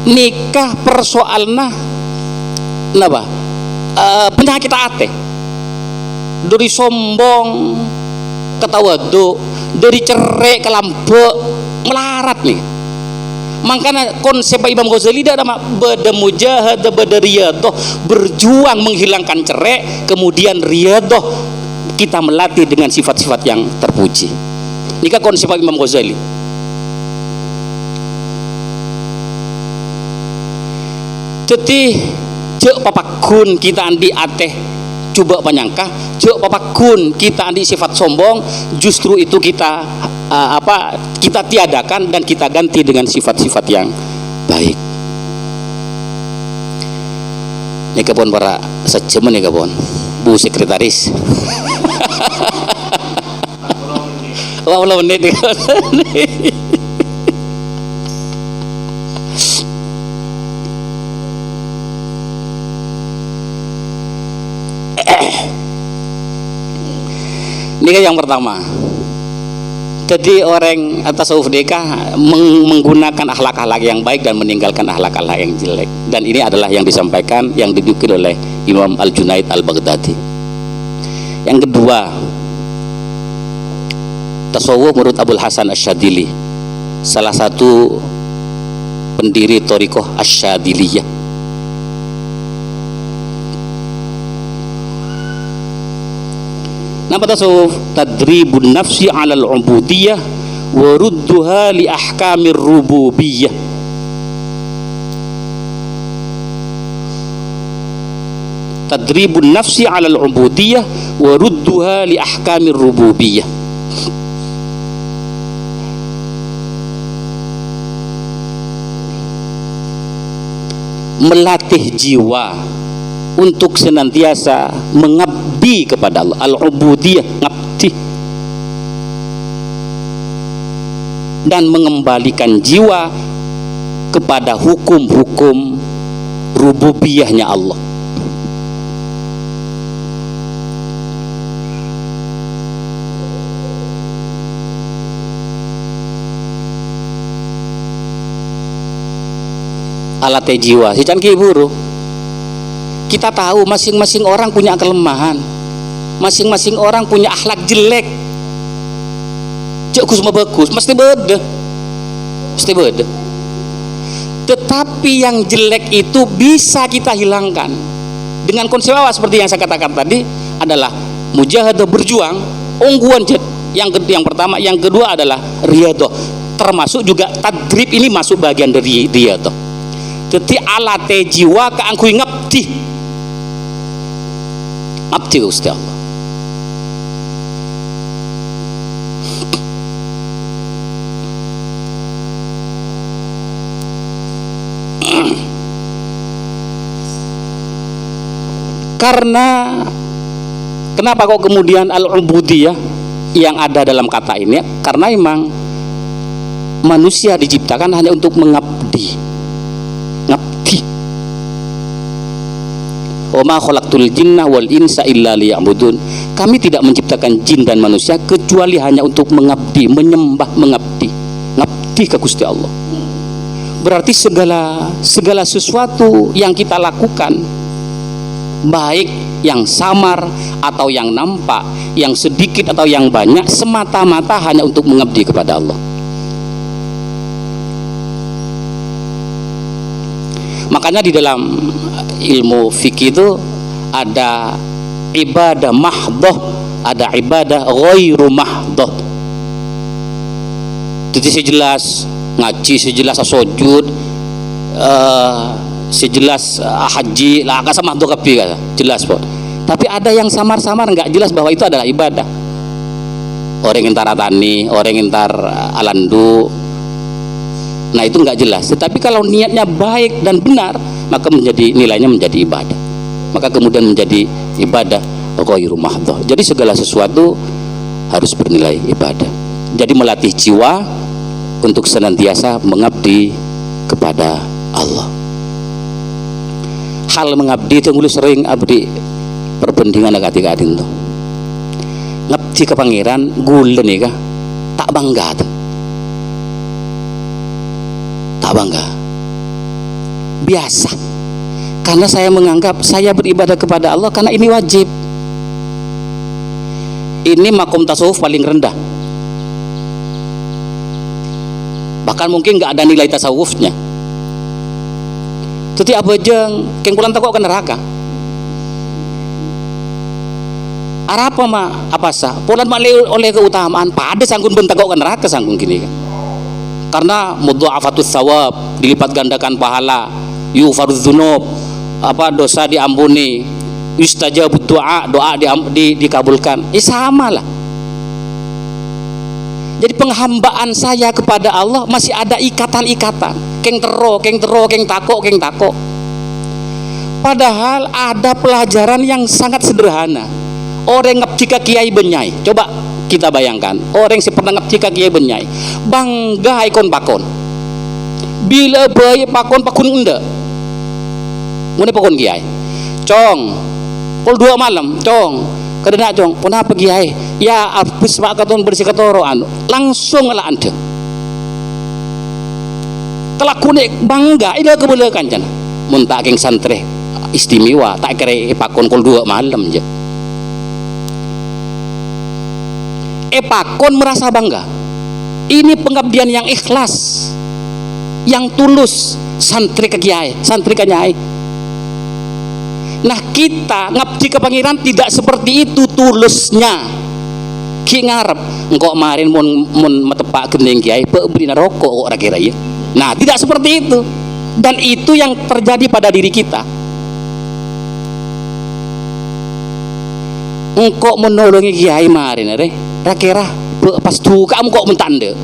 Nikah persoalna, napa? Penyakit hati. Dari sombong ketawaduk, dari cerai ke lambek melarat nih. Makanya konsep Imam Ghazali ada bada mujahadah bada riyadah, berjuang menghilangkan cerai, kemudian riyadah kita melatih dengan sifat-sifat yang terpuji. Ini kan konsep Imam Ghazali. Jadi cek papakun kita andi ateh coba penyangka jok papakun kita andi sifat sombong, justru itu kita kita tiadakan dan kita ganti dengan sifat-sifat yang baik. Ini kebon para sejemen ya kebon Bu Sekretaris. Wah belum menit. Ini kan yang pertama. Jadi orang atas tasawuf nikah menggunakan akhlak-akhlak yang baik dan meninggalkan akhlak-akhlak yang jelek. Dan ini adalah yang disampaikan, yang didukil oleh Imam Al-Junaid Al-Baghdadi. Yang kedua, tasawuf menurut Abul Hasan Asy-Syadzili, salah satu pendiri thariqah Asy-Syadziliyah. Nama tasawuf tadribun nafsi 'alal 'ubudiyah wa rudduha li ahkamir rububiyah. Tadribun nafsi 'alal 'ubudiyah wa rudduha li ahkamir rububiyah. Melatih jiwa untuk senantiasa mengabdi kepada Allah, al-ubudiyah, ngabdi, dan mengembalikan jiwa kepada hukum-hukum rububiyahnya Allah. Alatnya jiwa si can kiburu. Kita tahu masing-masing orang punya kelemahan, masing-masing orang punya akhlak jelek. Cek semua bagus, mesti beda, mesti beda. Tetapi yang jelek itu bisa kita hilangkan dengan konsep awal seperti yang saya katakan tadi, adalah mujahadah, berjuang, ungguan yang pertama, yang kedua adalah riyadhah, termasuk juga tadrib, ini masuk bagian dari riyadhah. Jadi alatnya jiwa keangkui ngabdi, ngabdi Gusti Allah. Karena Kenapa kok kemudian al-ubudiyah yang ada dalam kata ini? Karena memang manusia diciptakan hanya untuk mengabdi. Ngabdi. Wa ma khalaqtul jinna wal insa illa liya'budun. Kami tidak menciptakan jin dan manusia kecuali hanya untuk mengabdi, menyembah, mengabdi. Ngabdi ke Gusti Allah. Berarti segala sesuatu yang kita lakukan, baik yang samar atau yang nampak, yang sedikit atau yang banyak, semata-mata hanya untuk mengabdi kepada Allah. Makanya di dalam ilmu fikih itu ada ibadah mahdhah, ada ibadah ghairu mahdhah. Jadi sejelas ngaji, sejelas sujud, sejelas haji lah ka sama mahdhah kabeh kan, jelas po. Tapi ada yang samar-samar nggak jelas bahwa itu adalah ibadah. Orang entar tani, orang entar alandu. Nah itu nggak jelas. Tetapi kalau niatnya baik dan benar, maka nilainya menjadi ibadah. Maka kemudian menjadi ibadah ghairu mahdhah. Jadi segala sesuatu harus bernilai ibadah. Jadi melatih jiwa untuk senantiasa mengabdi kepada Allah. Hal mengabdi itu ngulu sering abdi perbandingan ketika adin tuh. Ngabdi ke pangeran gulen ya kah? Tak bangga tuh. Tak bangga. Biasa. Karena saya menganggap saya beribadah kepada Allah karena ini wajib. Ini makom tasawuf paling rendah. Bahkan mungkin nggak ada nilai tasawufnya. Jadi apa jeng kengkulan takut ke neraka. Arapa mah apa sah? Polan oleh keutamaan pada sanggun bentakok ke neraka sanggung gini kan. Karena mudha'afatus thawab, dilipat gandakan pahala, yufarudz dzunub, apa dosa diampuni, yustajabud doa, doa dikabulkan. Sama lah. Jadi penghambaan saya kepada Allah masih ada ikatan-ikatan. Keng tako. Padahal ada pelajaran yang sangat sederhana. Orang ngabdi ka kiai benyai. Coba kita bayangkan, orang yang pernah ngabdi ka kiai benyai, bangga ikon pakon. Bila bayi pakon unda. Mune pakon kiai. Cong. Pukul 2 malam, cong. Kadena cong, kenapa kiai? Ya habis pak katon bersih katoro anu. Langsung lah anda. Kelakune bangga ida keboleh kancan. Mun tak keng santri istimewa, tak kira pakon pukul 2 malam je. Pakon merasa bangga. Ini pengabdian yang ikhlas, yang tulus, santri ke kiai, santri ke nyai. Nah kita ngabdi ke pangeran tidak seperti itu tulusnya. Ki ngarep engkau kemarin mun metepak gendeng kiai beri rokok kok ora kira ya. Nah tidak seperti itu. Dan itu yang terjadi pada diri kita. Engkau menolongi kiai kemarin kira pas tuh kamu kok mentanda.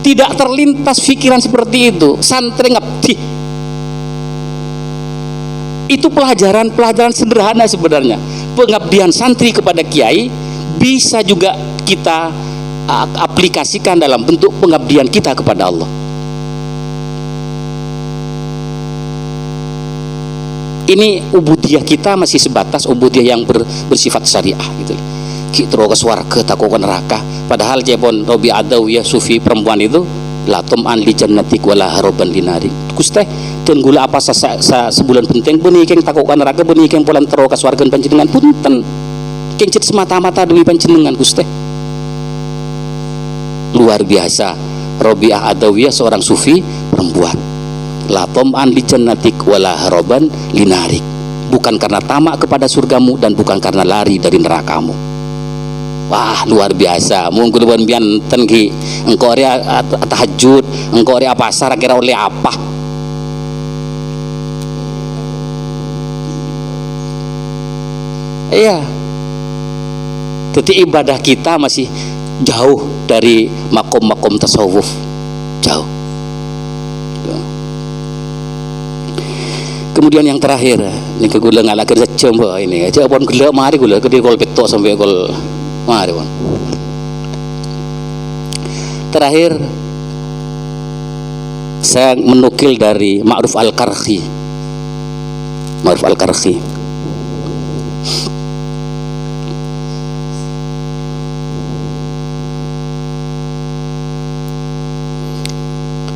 Tidak terlintas pikiran seperti itu. Santri ngabdi itu pelajaran sederhana sebenarnya. Pengabdian santri kepada kiai bisa juga kita aplikasikan dalam bentuk pengabdian kita kepada Allah. Ini ubudiyah kita masih sebatas ubudiyah yang bersifat syariah gitu. Kita ke swarga takut ke neraka. Padahal jebon Robi Adawiyah sufi perempuan itu latum an li jannatik wala haroban linari. Guste dan gula apa sebulan penting benih keng takut ke neraka, benih keng pulang tero ke swarga panjenengan punten. Keng cit semata-mata demi panjenengan Guste. Luar biasa. Robiah Adawiyah seorang sufi perempuan. Latom an li jannatik wala haroban linarik. Bukan karena tamak kepada surgamu dan bukan karena lari dari nerakamu. Wah luar biasa. Mungkin bukan bianten ki engkau ria tahajud, engkau ria pasar kira oleh apa? Iya. Jadi ibadah kita masih jauh dari makom-makom tasawuf, jauh. Kemudian yang terakhir, ini ke gula ngalah kerja cemba ini, aja pun gula mari gula ke kol petok sampai kol mari pun. Terakhir, saya menukil dari Ma'ruf Al-Qarhi. Ma'ruf Al-Qarhi.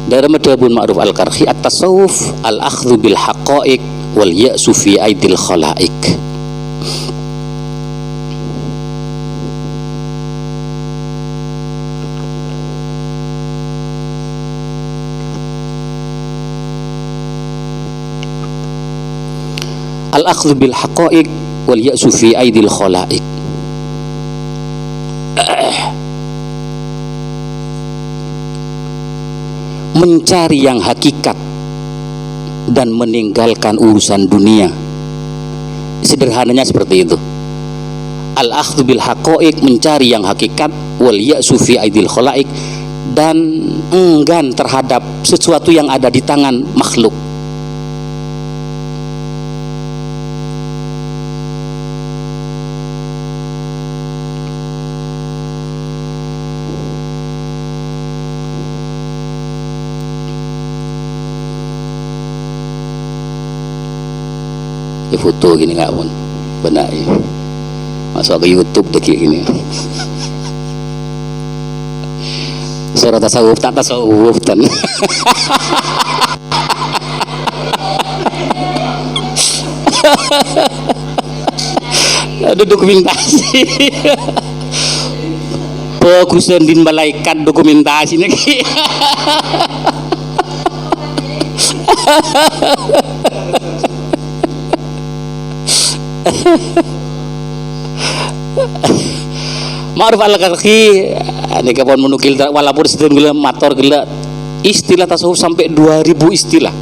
Dari madhabun Ma'ruf Al-Qarhi, at-tasawuf al-akhdhu bil haqa'iq wal ya'su fi aidil khala'iq. Al-akhdhu bil haqa'iq wal ya'su fi aidil khala'iq. Mencari yang hakikat dan meninggalkan urusan dunia. Sederhananya seperti itu. Al-akhdhu bil haqa'iq, mencari yang hakikat, wal ya'su fi aidil khala'iq, dan enggan terhadap sesuatu yang ada di tangan makhluk. Foto gini nggak pun benar ya, masuk ke YouTube deh gini. Suara tasawuf tak tasawuf tan. Ada dokumentasi. Fokusan din malaikat dokumentasi nih. Ma'ruf Al-Qarhi ini kapan menukil, walaupun sedang gila motor gila istilah tasawuf sampai 2000 istilah,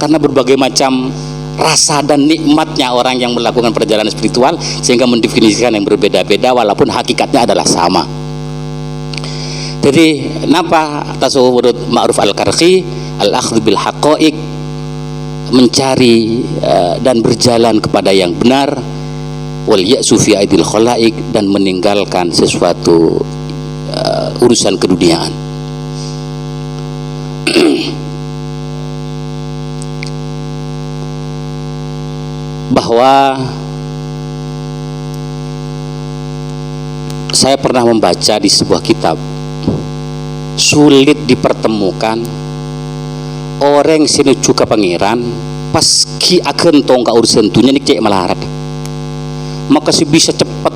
karena berbagai macam rasa dan nikmatnya orang yang melakukan perjalanan spiritual sehingga mendefinisikan yang berbeda-beda walaupun hakikatnya adalah sama. Jadi kenapa tasawuf menurut Ma'ruf Al-Qarhi al-akhdhu bil haqa'iq, mencari dan berjalan kepada yang benar, wal ya'su fi aidil khala'iq, dan meninggalkan sesuatu urusan keduniaan. Bahwa saya pernah membaca di sebuah kitab, sulit dipertemukan orang sinuju ke pangeran pas ki akan tongka urusan dunia nih cek melarat, maka si bisa cepat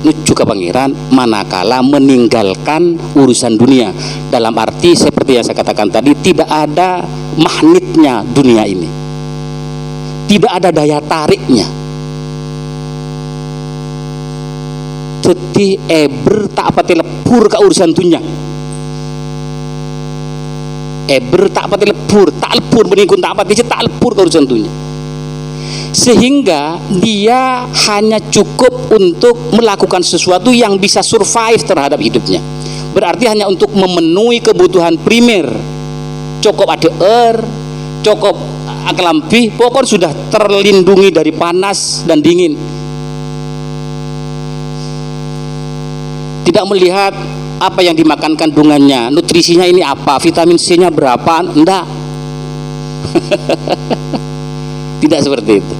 nuju ke pangeran manakala meninggalkan urusan dunia. Dalam arti seperti yang saya katakan tadi, tidak ada magnetnya dunia ini, tidak ada daya tariknya. Jadi eber tak pati lepur ke urusan dunia, eber tak pati lepur, tak lepur meningkun tak pati tak lepur ke urusan dunia, sehingga dia hanya cukup untuk melakukan sesuatu yang bisa survive terhadap hidupnya. Berarti hanya untuk memenuhi kebutuhan primer, cukup ada air, cukup kelambi, pokoknya sudah terlindungi dari panas dan dingin. Tidak melihat apa yang dimakan kandungannya, nutrisinya ini apa, vitamin C-nya berapa, enggak. Tidak seperti itu.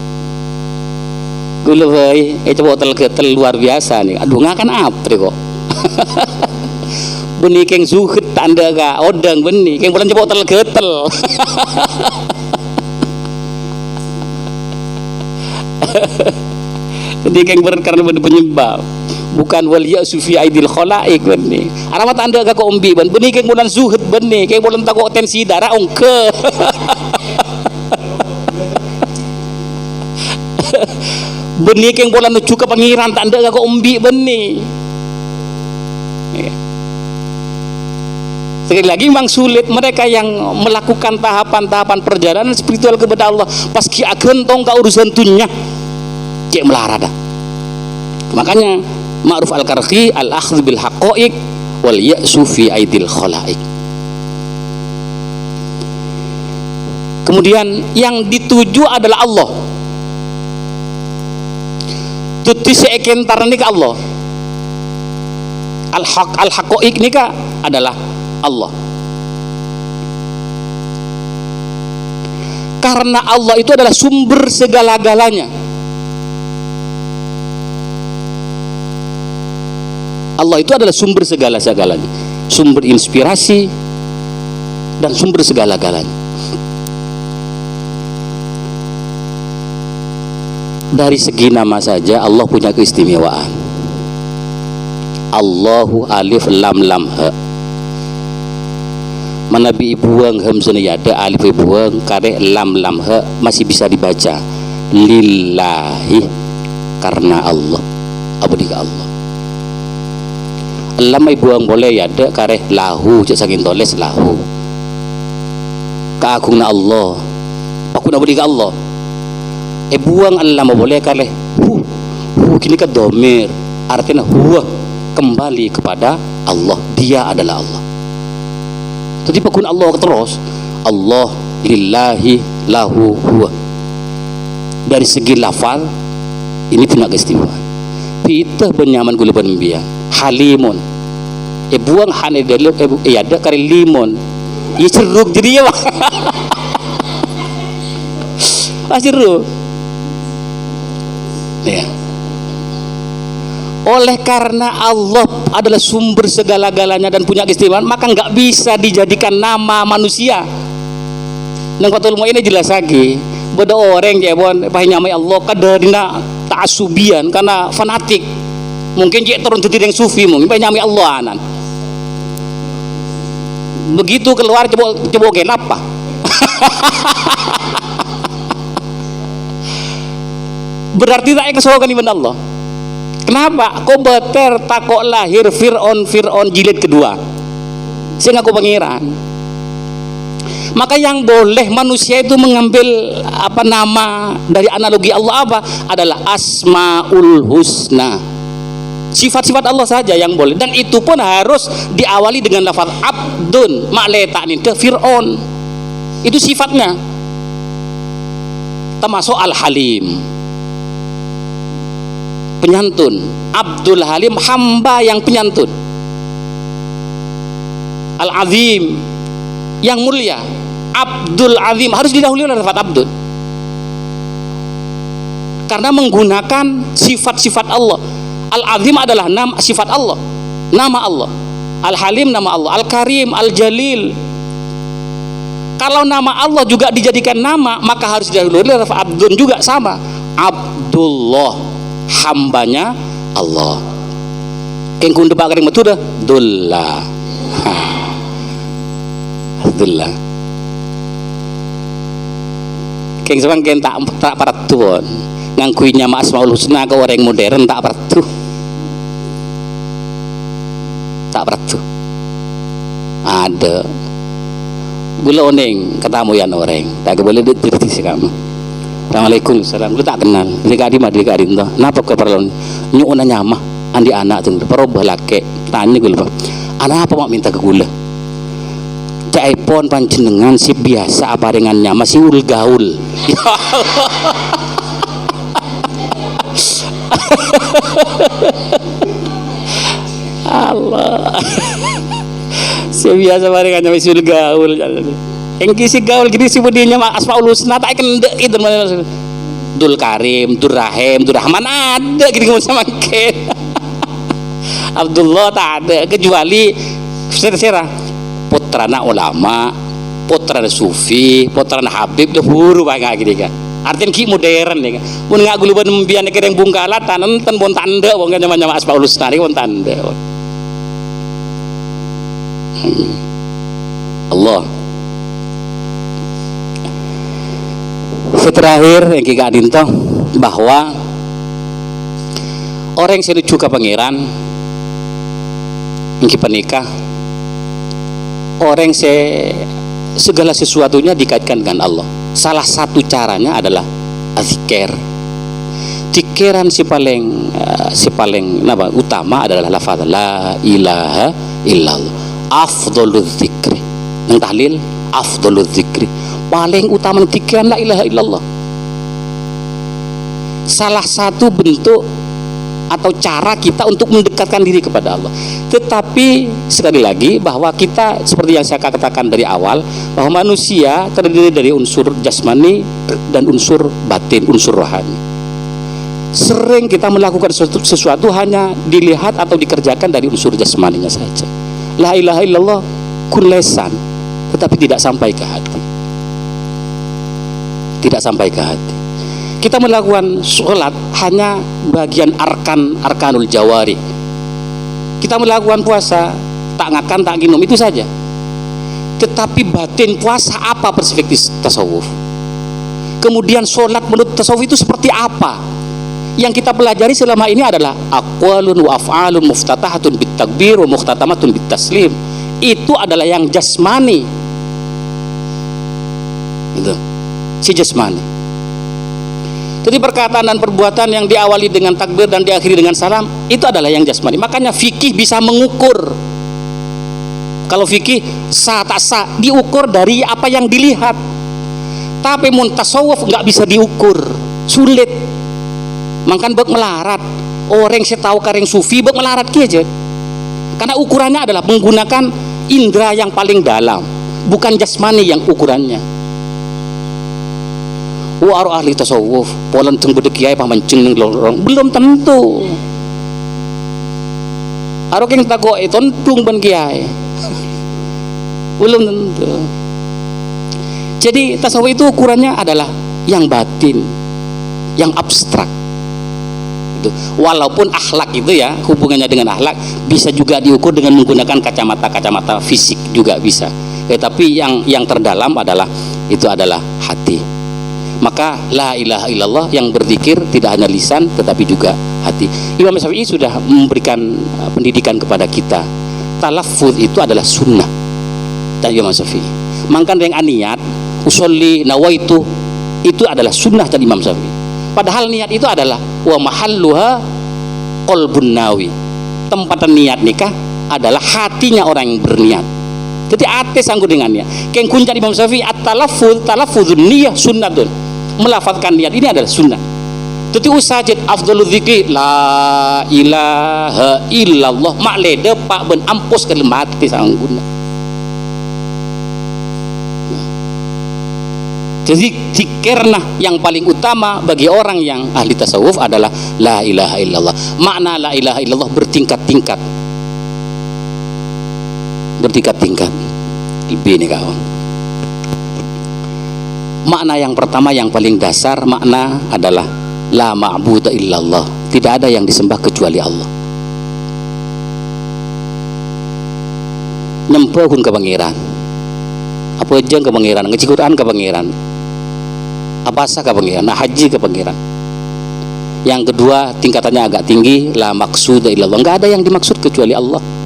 Gula boy, coba tel luar biasa nih. Aduh nggak kan apa kok. Benih keng zuhud tanda ga odang benih, keng bulan coba tel getel. Benih keng karena benih penyebab. Bukan walia sufi aidil khala'iq benih. Aramat anda ga kok umbi benih keng bulan zuhud benih, keng bulan takut tensi darah ongke. Benih yang bola nuju ke pangeran tanda gak kok umbi benih. Sekali lagi memang sulit mereka yang melakukan tahapan-tahapan perjalanan spiritual kepada Allah pas ki agen tong ka urusan dunia cek melarada. Makanya Ma'ruf Al-Qarhi al-akhdhu bil haqa'iq wal ya'su fi aidil khala'iq. Kemudian yang dituju adalah Allah. Tuti seekentar nika Allah. Al-haqaiq nika adalah Allah. Karena Allah itu adalah sumber segala-galanya. Allah itu adalah sumber segala-galanya, sumber inspirasi dan sumber segala-galanya. Dari segi nama saja Allah punya keistimewaan. Allahu alif lam lam ha. Manabi ibuang hamzah yada alif ibuang kare lam lam ha masih bisa dibaca. Lillahi, karena Allah. Abdika Allah. Lam ibuang boleh yada kare lahu cak saking toles lahu. Kaagungna Allah. Aku abdika Allah. Buang Allah boleh kare hu kini ke domir, artinya huwa, kembali kepada Allah, dia adalah Allah. Jadi pakun Allah terus Allah, lillahi, lahu, huwa. Dari segi lafal ini punya keistimewaan. Kita benyaman gula benbiang halimun. Buang hane delok ada kare limon. Ia ceruk jadi ya. Ceruk. Ya. Oleh karena Allah adalah sumber segala-galanya dan punya keistimewaan, maka nggak bisa dijadikan nama manusia. Nang Fathul Mu'in ini jelas lagi. Beda orang jebon nyamai Allah kadarina ta'asubian karena fanatik. Mungkin dia turun jadi yang sufi mungkin nyamai Allah anan. Begitu keluar coba kenapa? Berarti tak kesokan iman Allah. Kenapa? Kau beter takok lahir Fir'aun jilid kedua. Sehingga kau pangeran. Maka yang boleh manusia itu mengambil apa nama dari analogi Allah apa? Adalah Asmaul Husna. Sifat-sifat Allah saja yang boleh, dan itu pun harus diawali dengan lafaz abdun ma'letakni ke Fir'aun. Itu sifatnya. Termasuk Al-Halim, penyantun. Abdul Halim, hamba yang penyantun. Al-Azim, yang mulia. Abdul Azim harus didahului oleh lafaz Abdul, karena menggunakan sifat-sifat Allah. Al-Azim adalah nama sifat Allah, nama Allah. Al-Halim nama Allah, Al-Karim, Al-Jalil. Kalau nama Allah juga dijadikan nama, maka harus didahului oleh lafaz Abdun juga sama. Abdullah, hambanya Allah. Keng kun debak kering metu dah dullah. Dullah. Keng sampean ken tak paratuon. Ngangkui nama Asmaul Husna ke orang modern tak paratu. Tak paratu. Ada. Gula oneng katamu yan orang. Tak boleh diterti si kamu. Assalamualaikum, salam. Lu tak kenal. Ini kadi mah di kadi itu. Napa keperluan? Nyuuna nyama andi anak tuh. Perubah laki. Tanya gula. Anak apa mak minta ke gula? Caipon panjenengan si biasa apa dengan nyama si ul gaul. Ya Allah. Si biasa apa dengan nyama si ul gaul. Yang kisi gaul gini si budinya Asmaul Husna tak kendek itu Dul Karim, Dur Rahim, Dur Rahman ada gini sama ken. Abdullah tak ada kecuali serah putrana ulama, putrana sufi, putrana habib dah huru banyak gini kan. Artinya ki modern nih kan. Mun ngak guluban membian kereng bungkalatan enten bon tanda wong nyama Asmaul Husna bon tanda. Allah. Terakhir yang kita adinto bahwa orang yang senuju ke pangeran yang penikah, orang segala sesuatunya dikaitkan dengan Allah. Salah satu caranya adalah azkir. Zikiran si paling utama adalah lafaz la ilaha illallah. Afdhalul dzikri. Yang tahlil afdhalul dzikri, paling utama dzikir la ilaha illallah. Salah satu bentuk atau cara kita untuk mendekatkan diri kepada Allah. Tetapi sekali lagi bahwa kita seperti yang saya katakan dari awal, bahwa manusia terdiri dari unsur jasmani dan unsur batin, unsur rohani. Sering kita melakukan sesuatu hanya dilihat atau dikerjakan dari unsur jasmaninya saja. La ilaha illallah kulesan, tetapi tidak sampai ke hati. Tidak sampai ke hati. Kita melakukan sholat hanya bagian arkanul jawari. Kita melakukan puasa tak ngakan tak minum itu saja. Tetapi batin puasa apa perspektif tasawuf? Kemudian sholat menurut tasawuf itu seperti apa? Yang kita pelajari selama ini adalah aqwalun wa af'alun muftatahatun bit takbir wa mukhtatamatun bit taslim. Itu adalah yang jasmani. Gitu. Si jasmani. Jadi perkataan dan perbuatan yang diawali dengan takbir dan diakhiri dengan salam itu adalah yang jasmani. Makanya fikih bisa mengukur. Kalau fikih sah tak sah diukur dari apa yang dilihat. Tapi tasawuf nggak bisa diukur, sulit. Makan bek melarat. Orang saya tahu kareng sufi bek melarat aja. Karena ukurannya adalah menggunakan indera yang paling dalam, bukan jasmani yang ukurannya. Waru ahli tasawuf polan teng bedek kiai pamancing ning lorong belum tentu. Aro keng tago tontung ban kiai. Belum tentu. Jadi tasawuf itu ukurannya adalah yang batin, yang abstrak. Itu. Walaupun akhlak itu ya hubungannya dengan akhlak bisa juga diukur dengan menggunakan kacamata fisik juga bisa. Tapi yang terdalam adalah itu adalah hati. Maka la ilaha illallah yang berzikir tidak hanya lisan tetapi juga hati. Imam Syafi'i sudah memberikan pendidikan kepada kita. Talaffuz itu adalah sunnah dari Imam Syafi'i. Mangkan yang niat usolli nawaitu itu adalah sunnah dari Imam Syafi'i. Padahal niat itu adalah wa mahalluha qalbun nawi. Tempat niat nikah adalah hatinya orang yang berniat. Jadi ate sanggup dengannya. Keng kunci Imam Syafi'i talaffuzun niyah sunnatun. Melafazkan niat ini adalah sunnah. Jadi usajid afdhalul dzikri la ilaha illallah mak lede pak ben ampus ke lemati sangguna. Jadi zikirna yang paling utama bagi orang yang ahli tasawuf adalah la ilaha illallah. Makna la ilaha illallah bertingkat-tingkat. Bertingkat-tingkat. Lebih nih kawan. Makna yang pertama yang paling dasar makna adalah la ma'budu illallah. Tidak ada yang disembah kecuali Allah. Nyempohun ke pangeran. Apa aja ke pangeran, ngaji Quran ke pangeran. Apa sah ke pangeran, nah haji ke pangeran. Yang kedua tingkatannya agak tinggi, la maqsuda illallah. Enggak ada yang dimaksud kecuali Allah.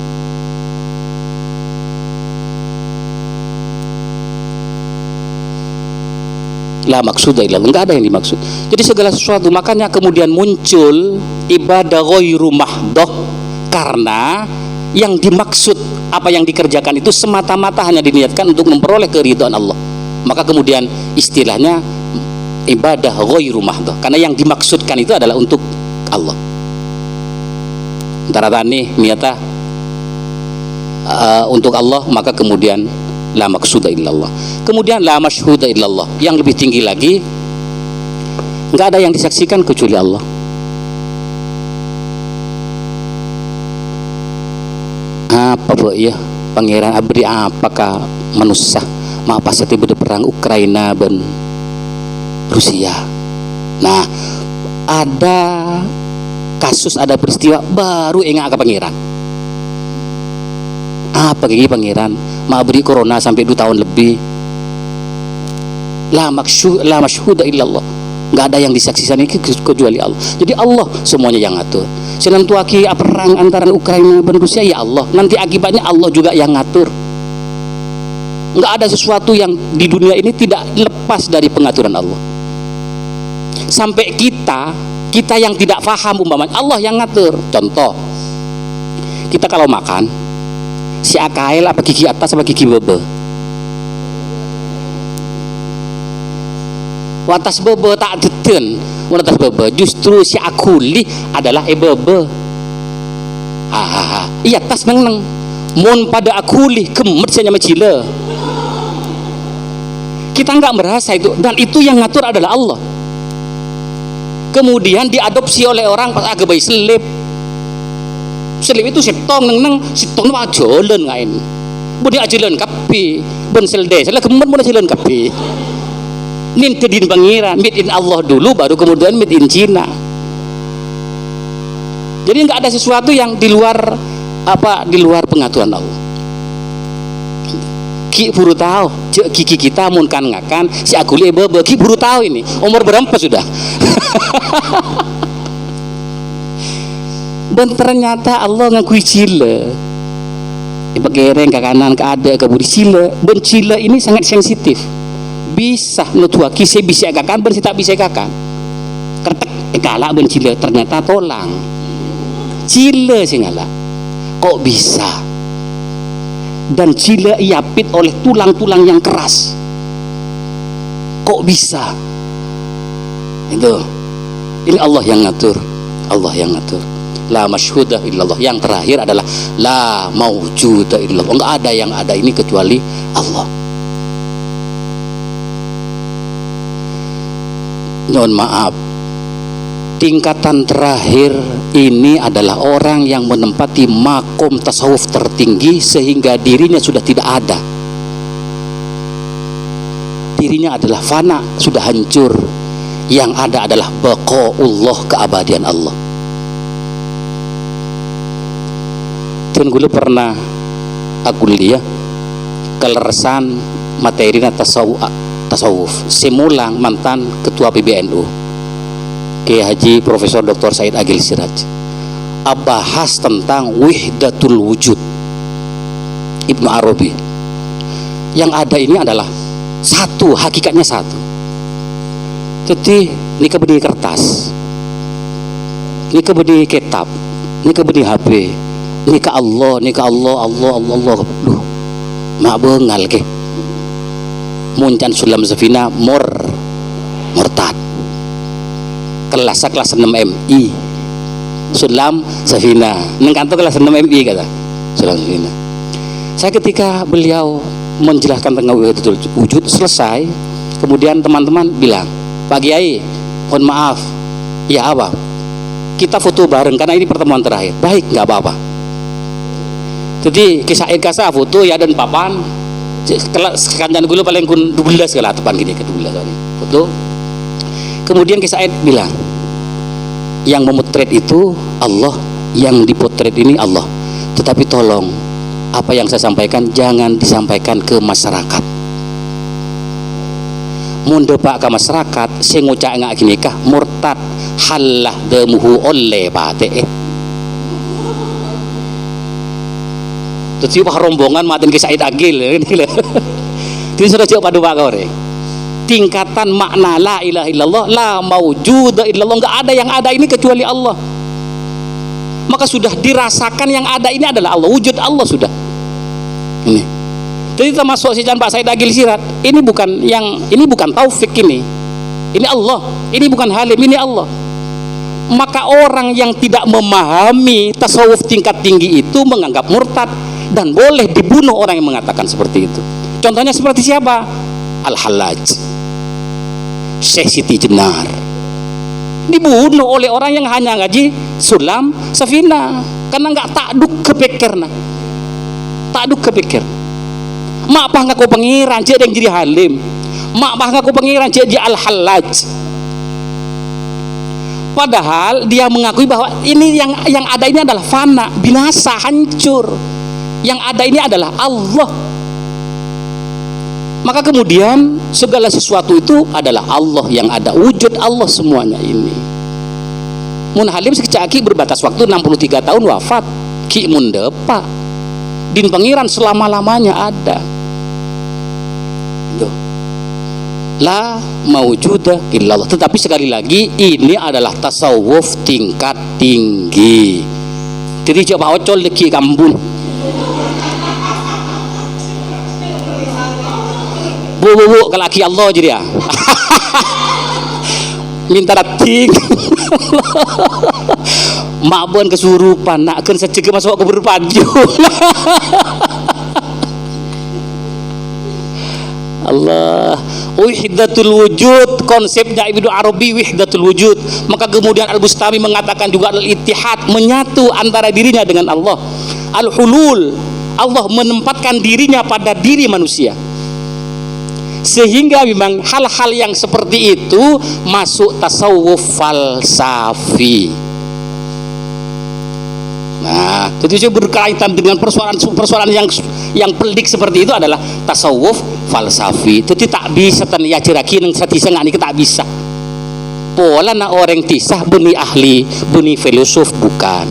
La maksud illallah, enggak ada yang dimaksud. Jadi segala sesuatu, makanya kemudian muncul ibadah ghairu mahdoh karena yang dimaksud apa yang dikerjakan itu semata-mata hanya diniatkan untuk memperoleh keridhaan Allah. Maka kemudian istilahnya ibadah ghairu mahdoh karena yang dimaksudkan itu adalah untuk Allah. Antara tani niatah untuk Allah, maka kemudian la maqsuda illallah. Kemudian la masyhuda illallah. Yang lebih tinggi lagi, enggak ada yang disaksikan kecuali Allah. Apa bu ya pangeran abri apakah manusia ma pas tiba perang Ukraina dan Rusia. Nah, ada kasus, ada peristiwa baru enggak ke pangeran. Apa gigi pangeran ma beri corona sampai 2 tahun lebih. La masyhuda illallah. Enggak ada yang disaksikan ini kecuali Allah. Jadi Allah semuanya yang ngatur. Senantuaki perang antara Ukraina dan Rusia ya Allah. Nanti akibatnya Allah juga yang ngatur. Enggak ada sesuatu yang di dunia ini tidak lepas dari pengaturan Allah. Sampai kita yang tidak paham umpamanya Allah yang ngatur. Contoh, kita kalau makan si akail apa gigi atas apa gigi bawah? watas bebe tak deten watas bebe justru si akuli adalah bebe iya tas neng mon pada akuli kemet saya macila kita nggak merasa itu, dan itu yang ngatur adalah Allah. Kemudian diadopsi oleh orang pas agak bayi selip itu setong neng setong mah jalan ngain budi ajalan kapi ben selde salah kemudian mau jalan kapi nin tedin pangeran made in Allah dulu baru kemudian made in Cina. Jadi nggak ada sesuatu yang di luar pengaturan Allah. Ki buru tahu gigi kita mun kan ngakan si akuli bebe ki buru tahu ini umur berapa sudah. Dan ternyata Allah ngakui cile ibagereng ke kanan ke ada ke budi cile ben cile ini sangat sensitif bisa nutua kise bisa kakan ben tak bisa kakan kertek galak ben cile ternyata tolang cile sih ngalak kok bisa. Dan cile iapit oleh tulang-tulang yang keras kok bisa itu ini Allah yang ngatur la masyhuda illallah. Yang terakhir adalah la maujuda illallah, enggak ada yang ada ini kecuali Allah. Mohon maaf, tingkatan terakhir ini adalah orang yang menempati makom tasawuf tertinggi sehingga dirinya sudah tidak ada, dirinya adalah fana, sudah hancur. Yang ada adalah baqaullah, keabadian Allah. Dan gue pernah aku lihat keleresan materi tasawuf semulang mantan ketua PBNU Kiai Haji Profesor Dr. Said Agil Siraj bahas tentang wihdatul wujud Ibnu Arabi. Yang ada ini adalah satu, hakikatnya satu. Jadi ini kebedi kertas, ini kebedi kitab, ini kebedi HP, ini ke Allah, ini ke Allah. Duh, mak bengal ke muncan sulam safina murtad kelas 6 MI sulam safina neng kantor kelas 6 MI kata sulam safina. Saya ketika beliau menjelaskan tentang wujud selesai, kemudian teman-teman bilang, Pak Kiai mohon maaf ya apa kita foto bareng karena ini pertemuan terakhir. Baik, nggak apa-apa. Jadi kisah foto ya dan papan kancan gue paling kun 12 kala tepan gini ke 12 foto. Kemudian kisah bilang yang memotret itu Allah, yang dipotret ini Allah, tetapi tolong apa yang saya sampaikan jangan disampaikan ke masyarakat. Munde pak ke masyarakat saya ngucap ngak gini kah murtad halah demuhu oleh bate terus rombongan matiin ke Said Agil ini jadi sudah jauh pada pak kore tingkatan makna la ilaha illallah, la maujuda illallah, enggak ada yang ada ini kecuali Allah. Maka sudah dirasakan yang ada ini adalah Allah, wujud Allah sudah. Ini. Jadi termasuk si Pak Said Agil Siraj, ini bukan taufik ini. Ini Allah, ini bukan halim, ini Allah. Maka orang yang tidak memahami tasawuf tingkat tinggi itu menganggap murtad dan boleh dibunuh orang yang mengatakan seperti itu. Contohnya seperti siapa? Al-Hallaj, Syekh Siti Jenar dibunuh oleh orang yang hanya ngaji sulam safina karena nggak takduk kepikir mak pah ngaku pengiran jadi yang jadi halim, mak pah ngaku pengiran jadi Al-Hallaj, padahal dia mengakui bahwa ini yang ada ini adalah fana, binasa, hancur. Yang ada ini adalah Allah. Maka kemudian segala sesuatu itu adalah Allah yang ada, wujud Allah semuanya ini. Mun halim sekecaki berbatas waktu 63 tahun wafat, ki mun depa din pangeran selama-lamanya ada. Tuh. La maujuda illallah. Tetapi sekali lagi ini adalah tasawuf tingkat tinggi. Jadi coba ocol leki kambun. Bu, kelaki Allah jadi ya. minta rating. Mak buan kesurupan nak kan secegah masuk ke berpaju. Allah, wahdatul wujud, konsepnya Ibnu Arabi wahdatul wujud. Maka kemudian Al-Bustami mengatakan juga al-ittihad, menyatu antara dirinya dengan Allah. Al-hulul, Allah menempatkan dirinya pada diri manusia. Sehingga memang hal-hal yang seperti itu masuk tasawuf falsafi. Nah, jadi berkaitan dengan persoalan yang pelik seperti itu adalah tasawuf falsafi. Jadi tak bisa tan ya ceraki nang satisa ngani tak bisa. Pola na orang tisah beni ahli, beni filosof bukan.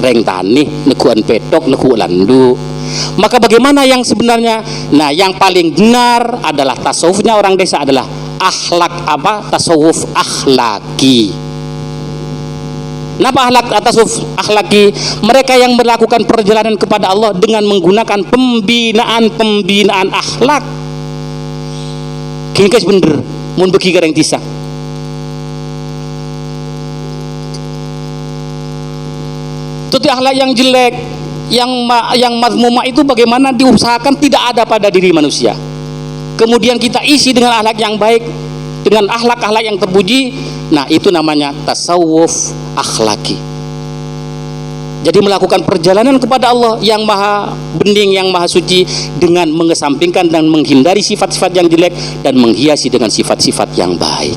Reng tani nekuan petok neku landu. Maka bagaimana yang sebenarnya? Nah, yang paling benar adalah tasawufnya orang desa adalah akhlak apa? Tasawuf akhlaki. Kenapa tasawuf akhlaki? Mereka yang melakukan perjalanan kepada Allah dengan menggunakan pembinaan akhlak. Kini guys bener, mun beki gareng tisa. Tuti akhlak yang jelek, yang mazmumah itu bagaimana diusahakan tidak ada pada diri manusia. Kemudian kita isi dengan akhlak yang baik, dengan akhlak-akhlak yang terpuji. Nah, itu namanya tasawuf akhlaki. Jadi melakukan perjalanan kepada Allah yang maha bening, yang maha suci, dengan mengesampingkan dan menghindari sifat-sifat yang jelek dan menghiasi dengan sifat-sifat yang baik.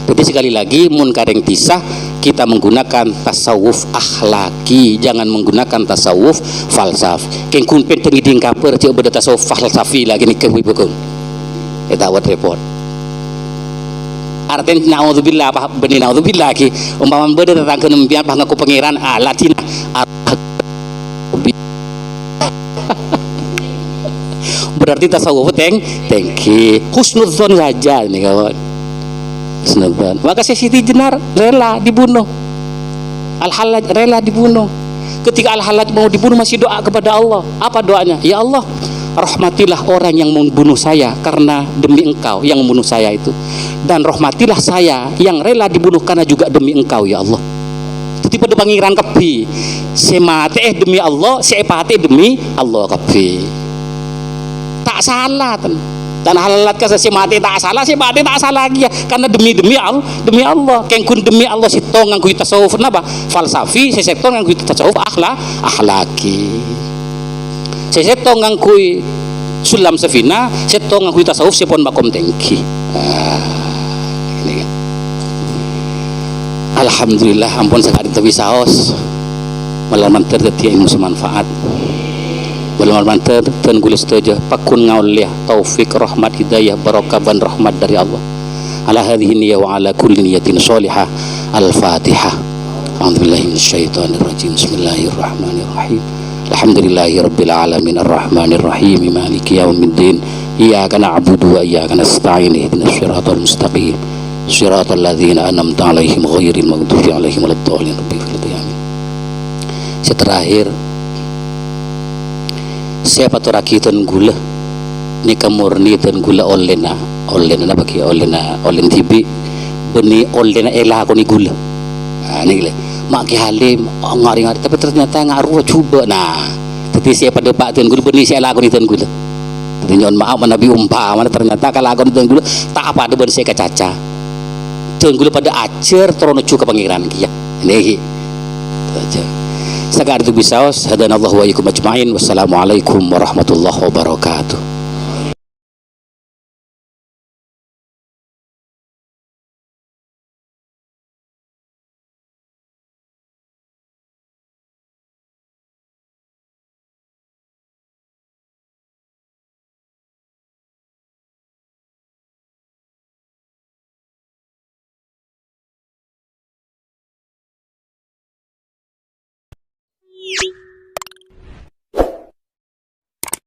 Jadi sekali lagi, mun kareng tisah kita menggunakan tasawuf akhlaki, jangan menggunakan tasawuf falsaf. Keng kun pen tengiding kaper cek beda tasawuf falsafi lagi nih kebibukun. Kita buat report. Artinya naudzubillah, apa benih naudzubillah ki umpama beda tentang kenempian bah ngaku pangeran latina berarti tasawuf tengki husnudzon saja nih kawan. Husnudzon. Maka Siti Jenar rela dibunuh, Al-Hallaj rela dibunuh. Ketika Al-Hallaj mau dibunuh masih doa kepada Allah. Apa doanya? Ya Allah, rahmatilah orang yang membunuh saya karena demi engkau yang membunuh saya itu, dan rahmatilah saya yang rela dibunuh karena juga demi engkau ya Allah. Jadi pada pangeran kepi semate demi Allah, sepate demi Allah kepi. Tak salah dan halalat ka semate tak salah, sepate tak salah lagi ya, karena demi Allah. Kengkun demi Allah sitong nganggo tasawuf napa falsafi, sesetong nganggo tasawuf akhlaki. Sesetong ngangkui sulam sefina, setong ngangkui tasawuf sepon makom tengki. Ini kan. Alhamdulillah, ampun sekali tapi saos malam terdetik ilmu semanfaat. Malam dan gulis saja pakun ngaulih taufik rahmat hidayah barakah dan rahmat dari Allah. Ala hadhihi niyyah wa ala kulli niyatin shalihah. Al-Fatihah. A'udzubillahi minasyaitonir rajim. Bismillahirrahmanirrahim. Alhamdulillahi rabbil alamin arrahmanir rahim maliki yaumiddin iyyaka na'budu wa iyyaka nasta'in ihdinas siratal mustaqim siratal ladzina an'amta 'alaihim ghairil maghdubi 'alaihim waladdallin. Terakhir siapa tu rakitan gula ni kamurni tan gula olena bagi olen tibi beni olena elah ko ni gula. Ni le mak ki halim ngari-ngari tapi ternyata ngaruh coba. Nah jadi siapa depak tan gula beni saya lagu ni tan gula. Jadi nyon maaf nabi umpama ternyata kalau lagu tan gula tak apa ada ben saya kacaca tan gula pada acer trono cuka pangeran ki ya. Ini saja. Sekarang itu bisa hadanallahu wa iyyakum ajmain. Wassalamualaikum warahmatullahi wabarakatuh.